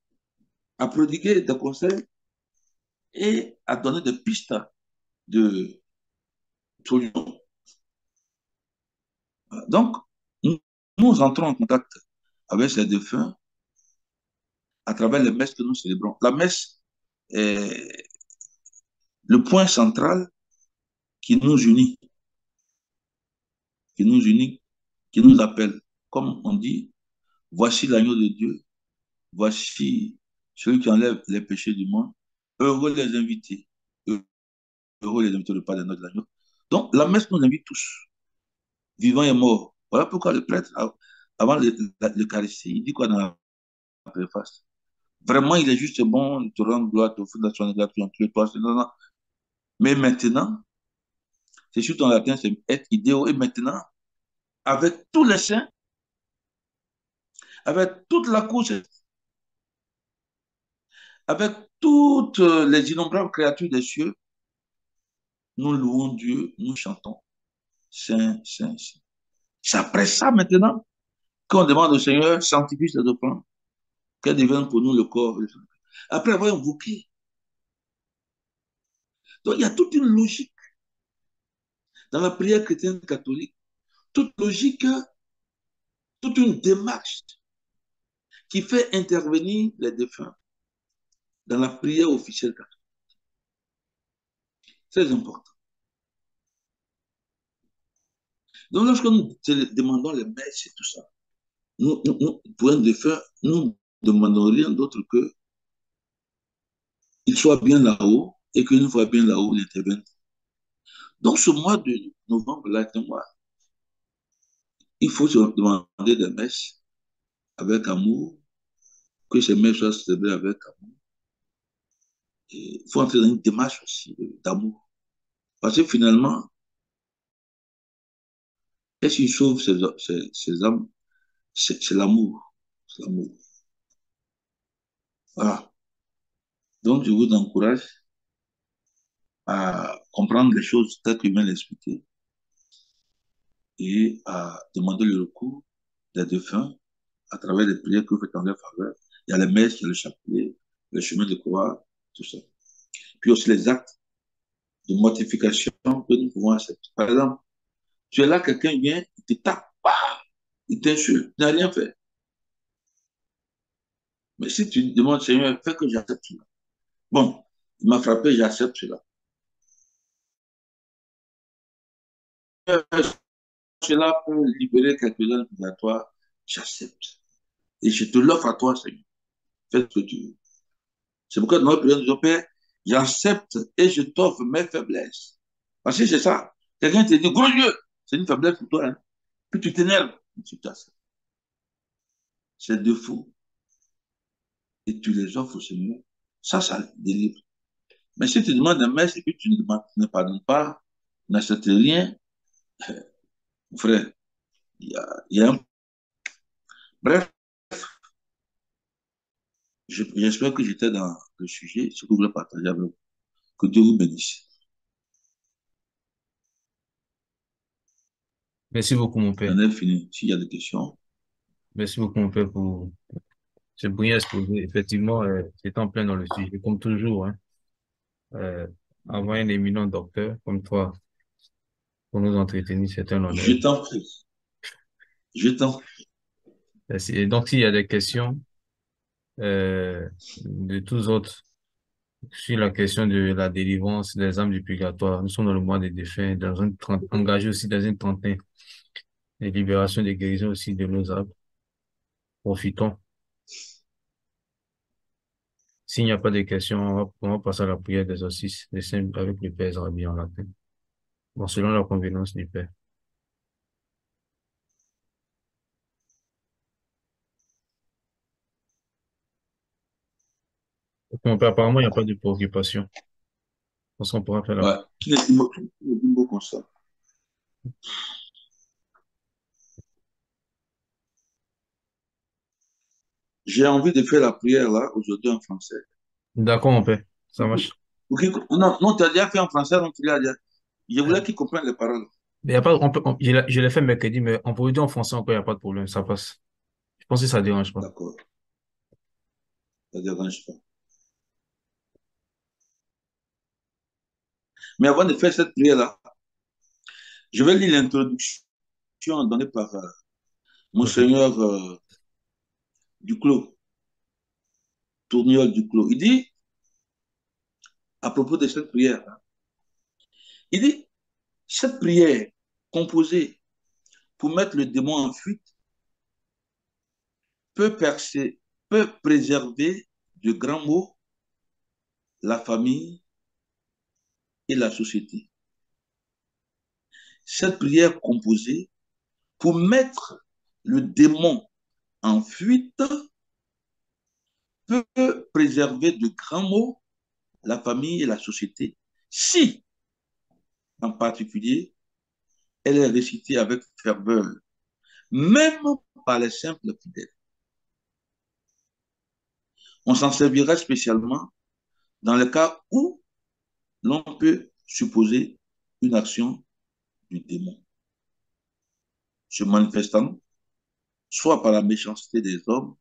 prodiguer des conseils et à donner des pistes de solutions. Donc, nous entrons en contact avec ces défunts à travers les messes que nous célébrons. La messe est le point central qui nous unit, qui nous unit, qui nous appelle. Comme on dit, voici l'agneau de Dieu, voici celui qui enlève les péchés du monde. Heureux les invités, heureux les invités au repas de notre agneau. Donc, la messe nous invite tous, vivants et morts. Voilà pourquoi le prêtre, avant l'Eucharistie, il dit quoi dans la préface? Vraiment, il est juste bon de te rendre gloire, t'offrir la soirée gratuite entre toi. Non, non. Mais maintenant, c'est sur ton latin, c'est être idéo. Et maintenant, avec tous les saints, avec toute la cour, avec toutes les innombrables créatures des cieux, nous louons Dieu, nous chantons Saint, Saint, Saint. C'est après ça maintenant qu'on demande au Seigneur, sanctifie cette offrande, qu'elle devienne pour nous le corps. Après avoir invoqué. Donc il y a toute une logique dans la prière chrétienne catholique, toute logique, toute une démarche qui fait intervenir les défunts dans la prière officielle catholique. Très important. Donc lorsque nous demandons les messes et tout ça, pour un défunt, nous demandons rien d'autre que qu'il soit bien là-haut et qu'une fois bien là-haut, il intervienne. Donc ce mois de novembre, là, est un mois, il faut se demander des messes avec amour, que ces messes soient célébrées avec amour. Et il faut entrer dans une démarche aussi d'amour. Parce que finalement, qu'est-ce qui sauve ces âmes? C'est l'amour. C'est l'amour. Voilà. Donc, je vous encourage à comprendre les choses telles que je viens d'expliquer et à demander le recours des défunts à travers les prières que vous faites en leur faveur. Il y a les messes, il y a le chapelet, le chemin de croix, tout ça. Puis aussi les actes de mortification que nous pouvons accepter. Par exemple, tu es là, quelqu'un vient, il te tape, il t'insulte, tu n'as rien fait. Mais si tu demandes, Seigneur, fais que j'accepte cela. Bon, il m'a frappé, j'accepte cela. Cela peut libérer quelques-uns de toi, j'accepte. Et je te l'offre à toi, Seigneur. Fais ce que tu veux. C'est pourquoi dans notre prière, nous disons, Père, j'accepte et je t'offre mes faiblesses. Parce que c'est ça. Quelqu'un te dit, gros Dieu, c'est une faiblesse pour toi. Hein. Puis tu t'énerves. Tu t'acceptes. C'est défaut. Et tu les offres au Seigneur. Ça délivre. Mais si tu demandes un messe et que tu ne pardonnes pas, n'acceptes rien, frère, il y a un... Bref, j'espère que j'étais dans le sujet, ce que vous voulez partager avec vous. Que Dieu vous bénisse. Merci beaucoup, mon père. J'en ai fini. S'il y a des questions. Merci beaucoup, mon père, pour ce brillant exposé. Effectivement, c'est en plein dans le sujet, comme toujours, hein. Euh, Avoir un éminent docteur comme toi pour nous entretenir, c'est un Je honneur. t'en prie. Je t'en prie. Merci. Et donc, s'il y a des questions, de tous autres, Sur la question de la délivrance des âmes du purgatoire, nous sommes dans le mois des défunts, engagés aussi dans une trentaine de libération, de guérison aussi de nos âmes. Profitons. S'il n'y a pas de questions, on va passer à la prière des exorcismes, des saints avec le Père Zarabi en latin. Bon, selon la convenance du Père. Mon Père, apparemment, il n'y a pas de préoccupation. Parce qu'on pourra faire la Ouais. prière. Qui est comme ça? J'ai envie de faire la prière là, aujourd'hui en français. D'accord, mon Père. Ça marche. Non, non, tu as déjà fait en français, donc tu l'as déjà. Je Euh, voulais qu'ils comprennent les paroles. Mais y a pas, je l'ai fait mercredi, mais on peut le dire en français encore, il n'y a pas de problème. Ça passe. Je pense que ça ne dérange pas. D'accord, ça ne dérange pas. Mais avant de faire cette prière-là, je vais lire l'introduction donnée par Ok. Monseigneur Duclos, Tourniol Duclos. Il dit, à propos de cette prière, hein, il dit, cette prière composée pour mettre le démon en fuite peut préserver de grands maux la famille et la société. Cette prière composée pour mettre le démon en fuite peut préserver de grands maux la famille et la société si, en particulier, elle est récitée avec ferveur, même par les simples fidèles. On s'en servira spécialement dans le cas où l'on peut supposer une action du démon se manifestant soit par la méchanceté des hommes,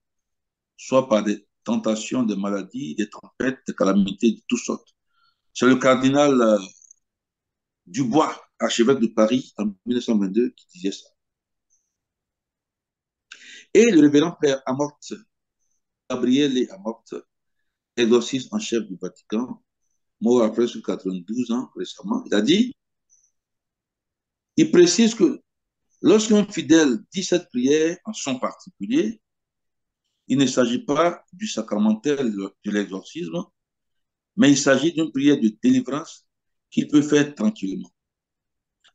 soit par des tentations, des maladies, des tempêtes, des calamités de toutes sortes. C'est le cardinal Dubois, archevêque de Paris, en 1922, qui disait ça. Et le révérend père Amorth, Gabriele Amorth, exorciste en chef du Vatican, mort après sur 92 ans récemment, il a dit, il précise que lorsqu'un fidèle dit cette prière en son particulier, il ne s'agit pas du sacramentel de l'exorcisme, mais il s'agit d'une prière de délivrance qu'il peut faire tranquillement.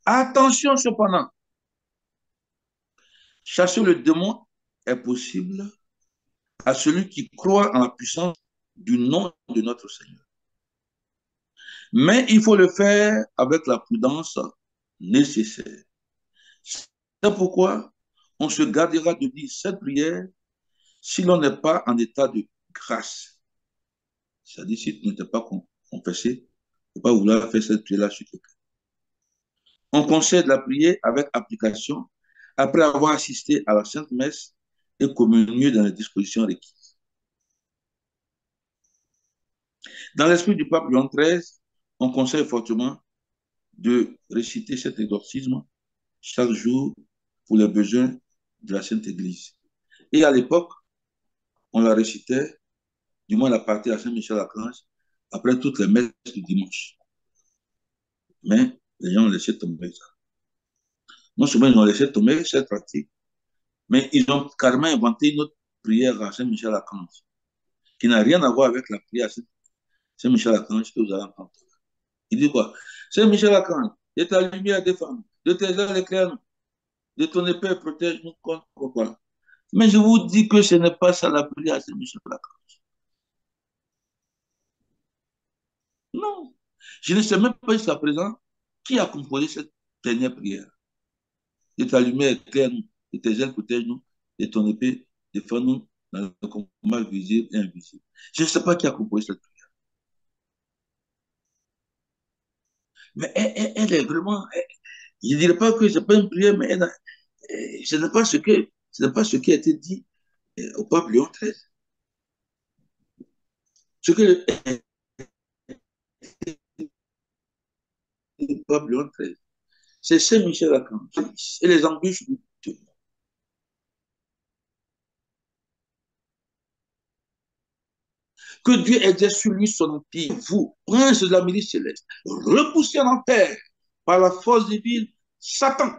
Attention cependant, chasser le démon est possible à celui qui croit en la puissance du nom de notre Seigneur. Mais il faut le faire avec la prudence nécessaire. C'est pourquoi on se gardera de dire cette prière si l'on n'est pas en état de grâce. C'est-à-dire si tu n'étais pas confessé, il ne faut pas vouloir faire cette prière-là sur quelqu'un. On concède la prière avec application après avoir assisté à la Sainte Messe et communié dans les dispositions requises. Dans l'esprit du pape Léon XIII, on conseille fortement de réciter cet exorcisme chaque jour pour les besoins de la Sainte Église. Et à l'époque, on la récitait, du moins la partie à Saint-Michel-Archange, après toutes les messes du dimanche. Mais les gens ont laissé tomber ça. Non seulement ils ont laissé tomber cette pratique, mais ils ont carrément inventé une autre prière à Saint-Michel-Archange, qui n'a rien à voir avec la prière à Saint-Michel-Archange que vous allez entendre. Il dit quoi? Saint-Michel-Archange, de ta lumière défends, de tes ailes éclaire, de ton épée protège-nous contre quoi. Mais je vous dis que ce n'est pas ça la prière à Saint-Michel-Archange. Non. Je ne sais même pas jusqu'à présent qui a composé cette dernière prière. De ta lumière éclaire-nous, de tes ailes protège-nous, de ton épée défends-nous dans le combat visible et invisible. Je ne sais pas qui a composé cette prière. Mais elle est vraiment. Je ne dirais pas que ce n'est pas une prière, mais ce n'est pas ce qui a été dit au pape Léon XIII. Ce que le pape Léon XIII, c'est Saint-Michel Archange et les embûches du Dieu. Que Dieu exerce sur lui son empire. Vous, prince de la milice céleste, repoussez en enfer par la force divine Satan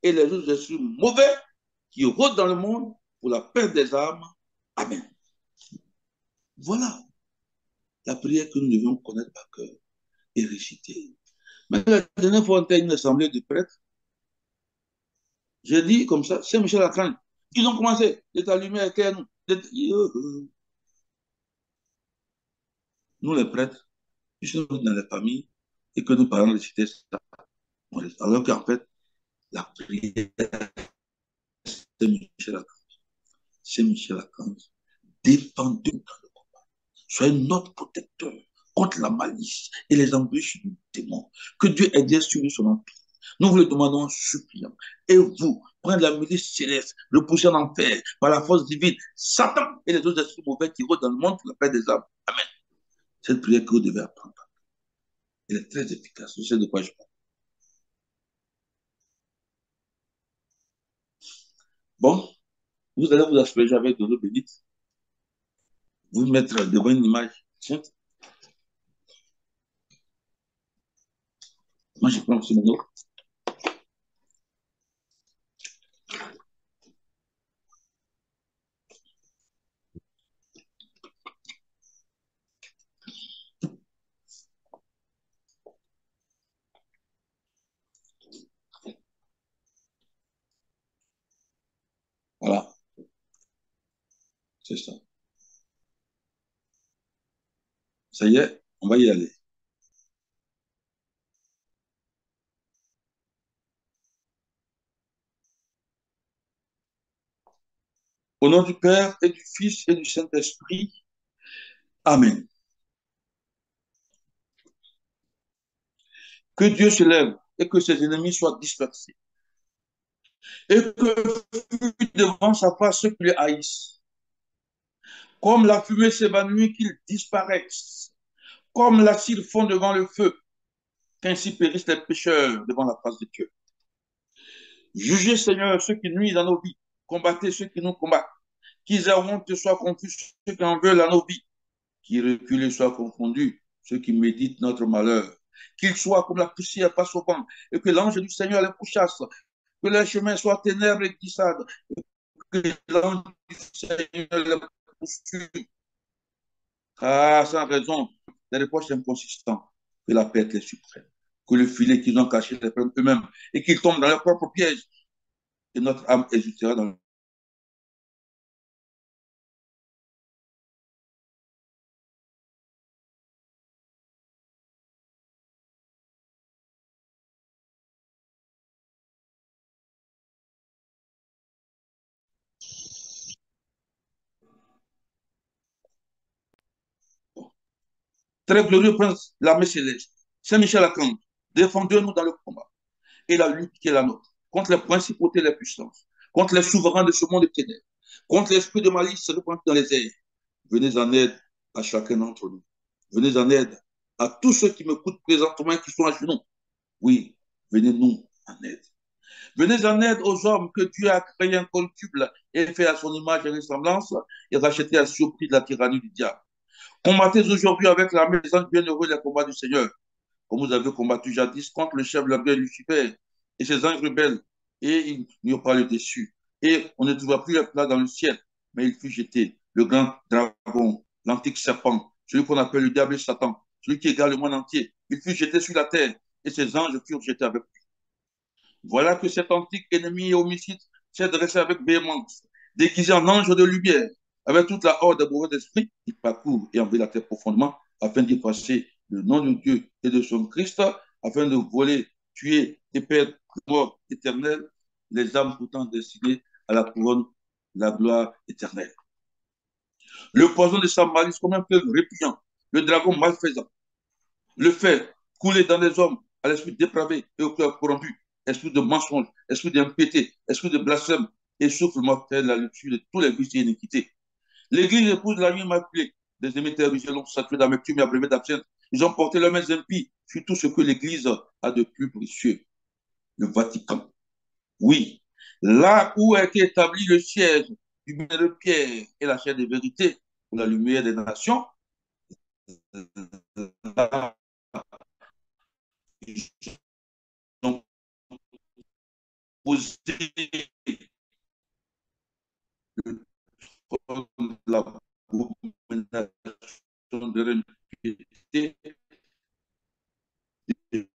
et les autres esprits mauvais qui rôdent dans le monde pour la perte des âmes. Amen. Voilà la prière que nous devons connaître par cœur et réciter. Mais la dernière fois, on était à une assemblée de prêtres. J'ai dit comme ça, c'est Michel Archange. Ils ont commencé, d'étallumer avec nous. Nous, les prêtres, nous sommes dans les familles et que nous parlons réciter ça. Alors qu'en fait, la prière, c'est Michel Archange. C'est Michel Archange. Défendez-nous dans le combat. Soyez notre protecteur contre la malice et les embûches du démon. Que Dieu exerce sur nous son empire. Nous vous le demandons en suppliant. Et vous, prenez la milice céleste, le pousser en enfer par la force divine, Satan et les autres esprits mauvais qui rôdent dans le monde pour la paix des âmes. Amen. Cette prière que vous devez apprendre. Elle est très efficace. Je sais de quoi je parle. Bon, vous allez vous asperger avec de l'eau bénite, vous mettre devant une image sainte. Moi, je prends ce mon eau. Voilà, c'est ça. Ça y est, on va y aller. Au nom du Père et du Fils et du Saint-Esprit. Amen. Que Dieu se lève et que ses ennemis soient dispersés. Et que fuient devant sa face ceux qui le haïssent. Comme la fumée s'évanouit, qu'ils disparaissent. Comme l'acide fond devant le feu, qu'ainsi périssent les pécheurs devant la face de Dieu. Jugez, Seigneur, ceux qui nuisent à nos vies. Combattez ceux qui nous combattent. Qu'ils aient honte soient confus ceux qui en veulent à nos vies. Qu'ils reculent soient confondus ceux qui méditent notre malheur. Qu'ils soient comme la poussière passe au vent et que l'ange du Seigneur les pourchasse. Que les chemins soient ténèbres et glissades. Que l'ange du Seigneur les poursuive. Car sans raison, les reproches inconsistants, que la perte les supprime. Que le filet qu'ils ont caché les prennent eux-mêmes et qu'ils tombent dans leur propre piège. Et notre âme hésitera dans très glorieux prince, l'armée céleste. Saint-Michel Archange, défendez-nous dans le combat et la lutte qui est la nôtre, contre les principautés et les puissances, contre les souverains de ce monde de ténèbres, contre l'esprit de malice répandu dans les airs. Venez en aide à chacun d'entre nous. Venez en aide à tous ceux qui m'écoutent présentement et qui sont à genoux. Oui, venez-nous en aide. Venez en aide aux hommes que Dieu a créés incorruptibles et fait à son image et ressemblance et rachetés à surpris de la tyrannie du diable. Combattez aujourd'hui avec l'armée des anges bienheureux les combats du Seigneur, comme vous avez combattu jadis contre le chef de la guerre Lucifer et ses anges rebelles, et ils n'y ont pas le déçu. Et on ne trouva plus là dans le ciel, mais il fut jeté, le grand dragon, l'antique serpent, celui qu'on appelle le diable et Satan, celui qui égale le monde entier. Il fut jeté sur la terre, et ses anges furent jetés avec lui. Voilà que cet antique ennemi et homicide s'est dressé avec véhémence, déguisé en ange de lumière, avec toute la horde de mauvais esprits, il parcourt et envahit la terre profondément afin d'effacer le nom de Dieu et de son Christ, afin de voler, tuer et perdre mort éternelle les âmes pourtant destinées à la couronne, la gloire éternelle. Le poison de sa malice comme un fleuve répugnant, le dragon malfaisant, le fait couler dans les hommes à l'esprit dépravé et au cœur corrompu, esprit de mensonge, esprit d'impiété, esprit de blasphème et souffle mortel la luxure de tous les vices et iniquités. L'Église épouse la nuit immaculée. Des émetteurs l'ont saturé d'amertume et abrévé d'absinthe. Ils ont porté leurs mains impies sur tout ce que l'Église a de plus précieux. Le Vatican. Oui, là où a été établi le siège du de Pierre et la chair de vérité pour la lumière des nations, là, ils ont posé la recommandation de l'impunité et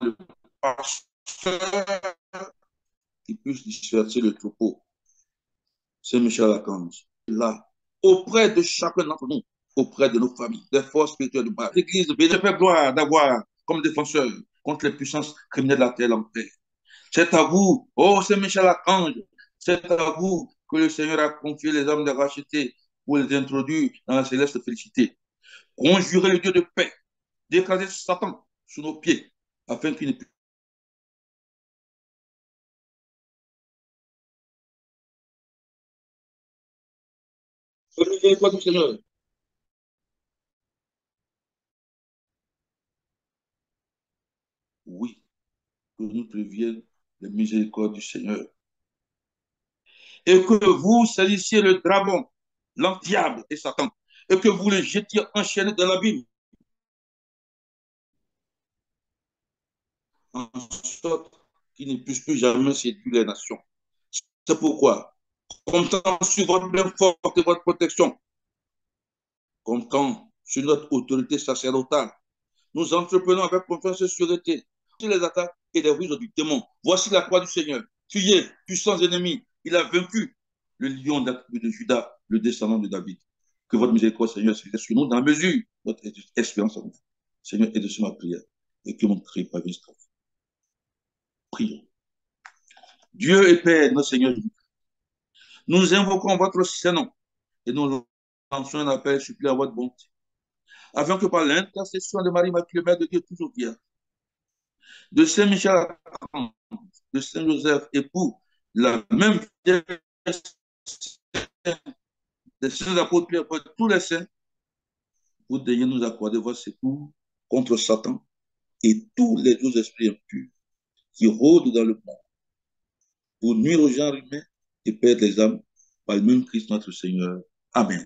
le pasteur qui puisse disperser le troupeau. C'est Michel Archange. Là, auprès de chacun d'entre nous, auprès de nos familles, des forces spirituelles de base. L'Église bénit fait gloire d'avoir comme défenseur contre les puissances criminelles de la terre en paix. C'est à vous, oh c'est Michel Archange, c'est à vous que le Seigneur a confié les hommes de racheter pour les introduire dans la céleste félicité. Conjurez le Dieu de paix, d'écraser Satan sous nos pieds, afin qu'il ne puisse. Miséricorde du Seigneur. Oui, que nous prévienne les miséricordes du Seigneur. Et que vous salissiez le dragon, l'antiable et Satan, et que vous le jetiez enchaîné dans l'abîme, en sorte qu'il ne puisse plus jamais séduire les nations. C'est pourquoi, comptant sur votre main forte et votre protection, comptant sur notre autorité sacerdotale, nous entreprenons avec confiance et sûreté sur les attaques et les ruses du démon. Voici la croix du Seigneur. Fuyez, puissants ennemis. Il a vaincu le lion de Judas, le descendant de David. Que votre miséricorde, Seigneur, soit sur nous dans la mesure de notre espérance en vous. Seigneur, aide sur ma prière et que mon cri parvienne. Prions. Dieu et Père, notre Seigneur, nous invoquons votre Saint-Nom et nous lançons un appel suppliant à votre bonté, afin que par l'intercession de Marie Immaculée, Mère de Dieu, toujours vierge, de Saint Michel, de Saint Joseph, et pour la même des saints apôtres, Pierre, tous les saints, vous daignez nous accorder votre secours contre Satan et tous les douze esprits impurs qui rôdent dans le monde pour nuire aux gens humains et perdre les âmes par le même Christ notre Seigneur. Amen.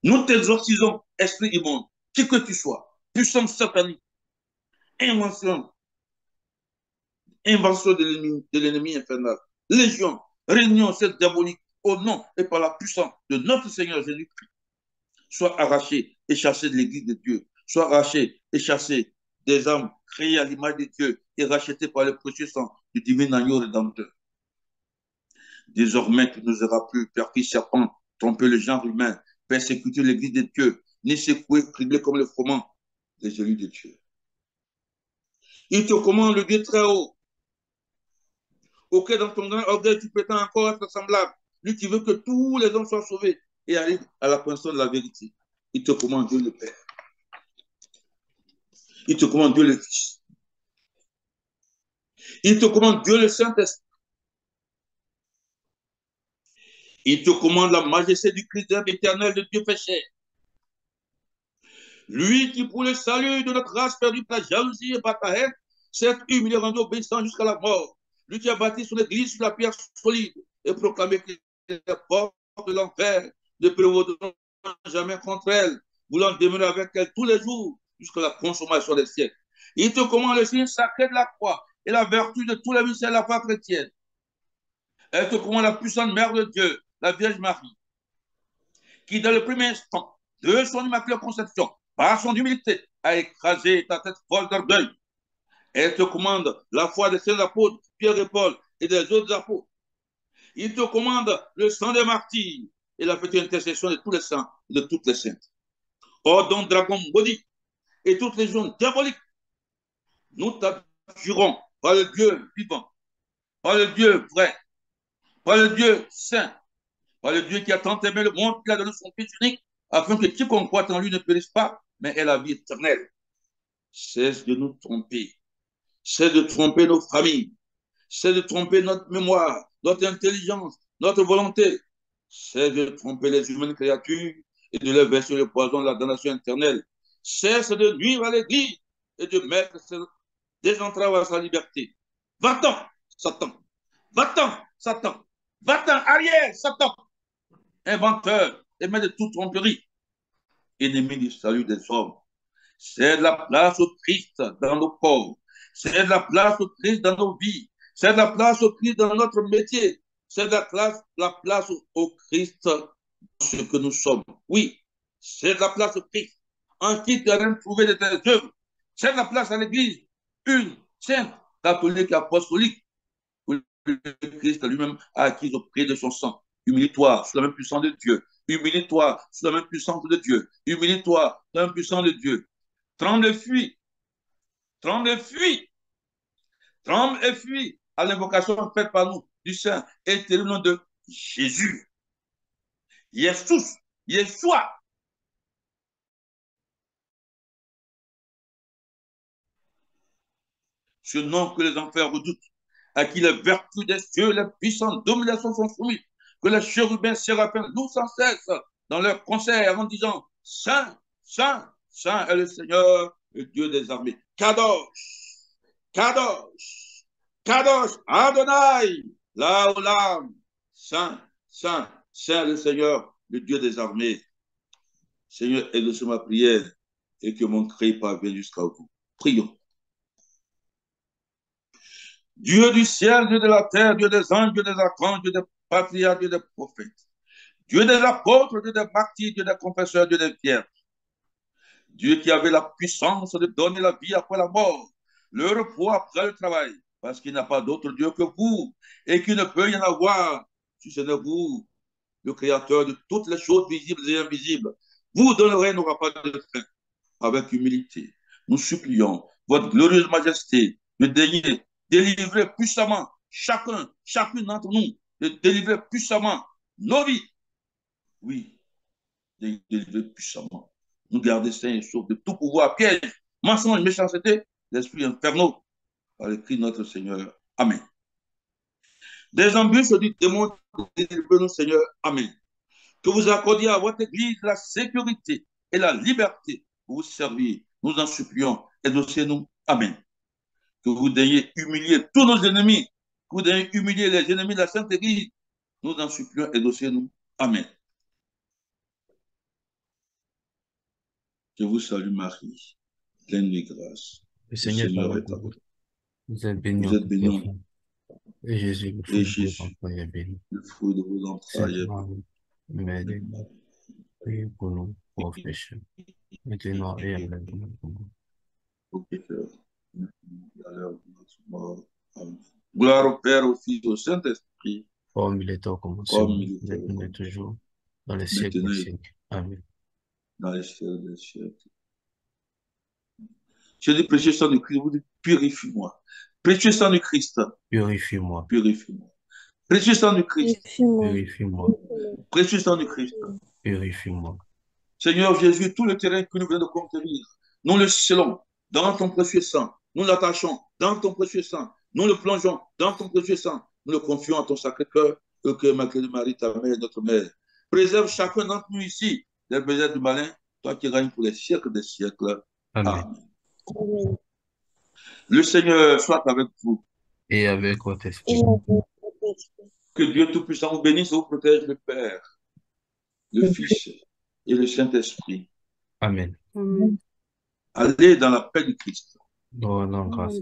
Nous t'exorcisons, esprit immonde, qui que tu sois, puissance satanique, invention, invention de l'ennemi infernal, légion, réunion, cette diabolique, au nom et par la puissance de notre Seigneur Jésus-Christ, soit arraché et chassé de l'Église de Dieu, soit arraché et chassé des âmes créées à l'image de Dieu et rachetées par le précieux sang du divin agneau rédempteur. Désormais, tu n'oseras plus, perpis serpent, tromper le genre humain, persécuter l'Église de Dieu, ni secouer, cribler comme le froment les élus de Dieu. Il te commande le Dieu très haut, auquel dans ton grand orgueil tu prétends encore être semblable. Lui qui veut que tous les hommes soient sauvés et arrivent à la connaissance de la vérité. Il te commande Dieu le Père. Il te commande Dieu le Fils. Il te commande Dieu le Saint-Esprit. Il te commande la majesté du Christ éternel de Dieu fait chair. Lui qui, pour le salut de notre race perdue par la jalousie et par la haine, s'est humilié, rendu obéissant jusqu'à la mort. Lui qui a bâti son église sur la pierre solide et proclamé que les portes de l'enfer ne prévaudront jamais contre elle, voulant demeurer avec elle tous les jours jusqu'à la consommation des siècles. Il te commande le signe sacré de la croix et la vertu de tous les mystères de la foi chrétienne. Elle te commande la puissante mère de Dieu, la Vierge Marie, qui, dans le premier instant de son immaculée conception, par son humilité, a écrasé ta tête folle d'orgueil. Elle te commande la foi des saints apôtres, Pierre et Paul, et des autres apôtres. Il te commande le sang des martyrs et la petite intercession de tous les saints et de toutes les saintes. Or, donc, dragon maudit et toutes les gens diaboliques, nous t'abjurons par le Dieu vivant, par le Dieu vrai, par le Dieu saint, par le Dieu qui a tant aimé le monde qu'il a donné son Fils unique, afin que quiconque croit en lui ne périsse pas, mais ait la vie éternelle. Cesse de nous tromper. Cesse de tromper nos familles. Cesse de tromper notre mémoire, notre intelligence, notre volonté. Cesse de tromper les humaines créatures et de les verser le poison de la damnation éternelle. Cesse de nuire à l'Église et de mettre des entraves à sa liberté. Va-t'en, Satan. Va-t'en, Satan. Va-t'en, arrière, Satan. inventeur et maître de toute tromperie, ennemi du salut des hommes. C'est de la place au Christ dans nos corps. C'est de la place au Christ dans nos vies. C'est de la place au Christ dans notre métier. C'est de la place au Christ dans ce que nous sommes. Oui, c'est de la place au Christ. En qui tu as même trouvé de tes œuvres. C'est de la place à l'Église. Une, sainte, catholique et apostolique. Le Christ lui-même a acquis au prix de son sang. Humilie-toi sous la même puissance de Dieu. Humilie-toi sous la même puissance de Dieu. Humilie-toi sous la même puissance de Dieu. Tremble et fuis. Tremble et fuis. Tremble et fuis à l'invocation faite par nous du Saint et le nom de Jésus. Jésus. Yeshua. Ce nom que les enfers redoutent, à qui les vertus des cieux, les puissantes dominations sont soumises, que les chérubins séraphins louent sans cesse dans leur concert en disant Saint, Saint, Saint est le Seigneur, le Dieu des armées. Kadosh, Kadosh, Kadosh, Adonai, Laolam, Saint, Saint, Saint le Seigneur, le Dieu des armées. Seigneur, exauce ma prière et que mon cri parvienne jusqu'à vous. Prions. Dieu du ciel, Dieu de la terre, Dieu des anges, Dieu des archanges, Dieu des patriarches, Dieu des prophètes, Dieu des apôtres, Dieu des martyrs, Dieu des confesseurs, Dieu des vierges, Dieu qui avait la puissance de donner la vie après la mort, le repos après le travail, parce qu'il n'y a pas d'autre Dieu que vous et qu'il ne peut y en avoir si ce n'est vous, le Créateur de toutes les choses visibles et invisibles. Vous donnerez nos repas de pain avec humilité. Nous supplions votre glorieuse majesté de daigner délivrer puissamment chacune d'entre nous, de délivrer puissamment nos vies. Oui, de délivrer puissamment. Nous garder sains et saufs de tout pouvoir, piège, mensonge, méchanceté, l'esprit infernaux, par le cri de notre Seigneur. Amen. Des embûches du démon, délivrez-nous, Seigneur. Amen. Que vous accordiez à votre Église la sécurité et la liberté pour vous servir. Nous en supplions. Exaucez-nous. Amen. Que vous daignez humilier tous nos ennemis. Que vous daignez humilier les ennemis de la Sainte Église. Nous en supplions. Exaucez-nous. Amen. Je vous salue Marie, pleine de grâce. Le Le Seigneur est Seigneur avec est vous. avec Vous êtes vous. bénie Vous entre êtes toutes les bénie femmes. Et Jésus, le et fruit de vos Jésus, entrailles, est béni. le fruit de vos Sainte entrailles, est Marie, Mère de Dieu, priez pour nous, pauvres pécheurs, maintenant et à l'heure de notre mort. Gloire au Père, au Fils, au Saint-Esprit, Comme il est au commencement, comme il était au maintenant et commencement, toujours, dans les siècles des maintenant et siècles. Amen. dans les siècles des siècles. J'ai dit, précieux sang de Christ, vous dites, purifie-moi. Précieux sang de Christ, Purifie-moi, purifie-moi. Précieux sang de Christ, Purifie-moi. purifie-moi, précieux sang de Christ. purifie-moi. Seigneur Jésus, tout le terrain que nous venons de conquérir, nous le scellons dans ton précieux sang. Nous l'attachons dans ton précieux sang. Nous le plongeons dans ton précieux sang. Nous le confions à ton sacré cœur, au cœur immaculé de Marie, ta mère, notre mère. Préserve chacun d'entre nous ici des bénédictions du malin, toi qui règnes pour les siècles des siècles. Amen. Amen. Amen. Le Seigneur soit avec vous. Et avec votre Et esprit. avec votre esprit. Que Dieu Tout-Puissant vous bénisse et vous protège, le Père, le Fils et le Saint-Esprit. Amen. Amen. Allez dans la paix du Christ. Nous rendons grâce.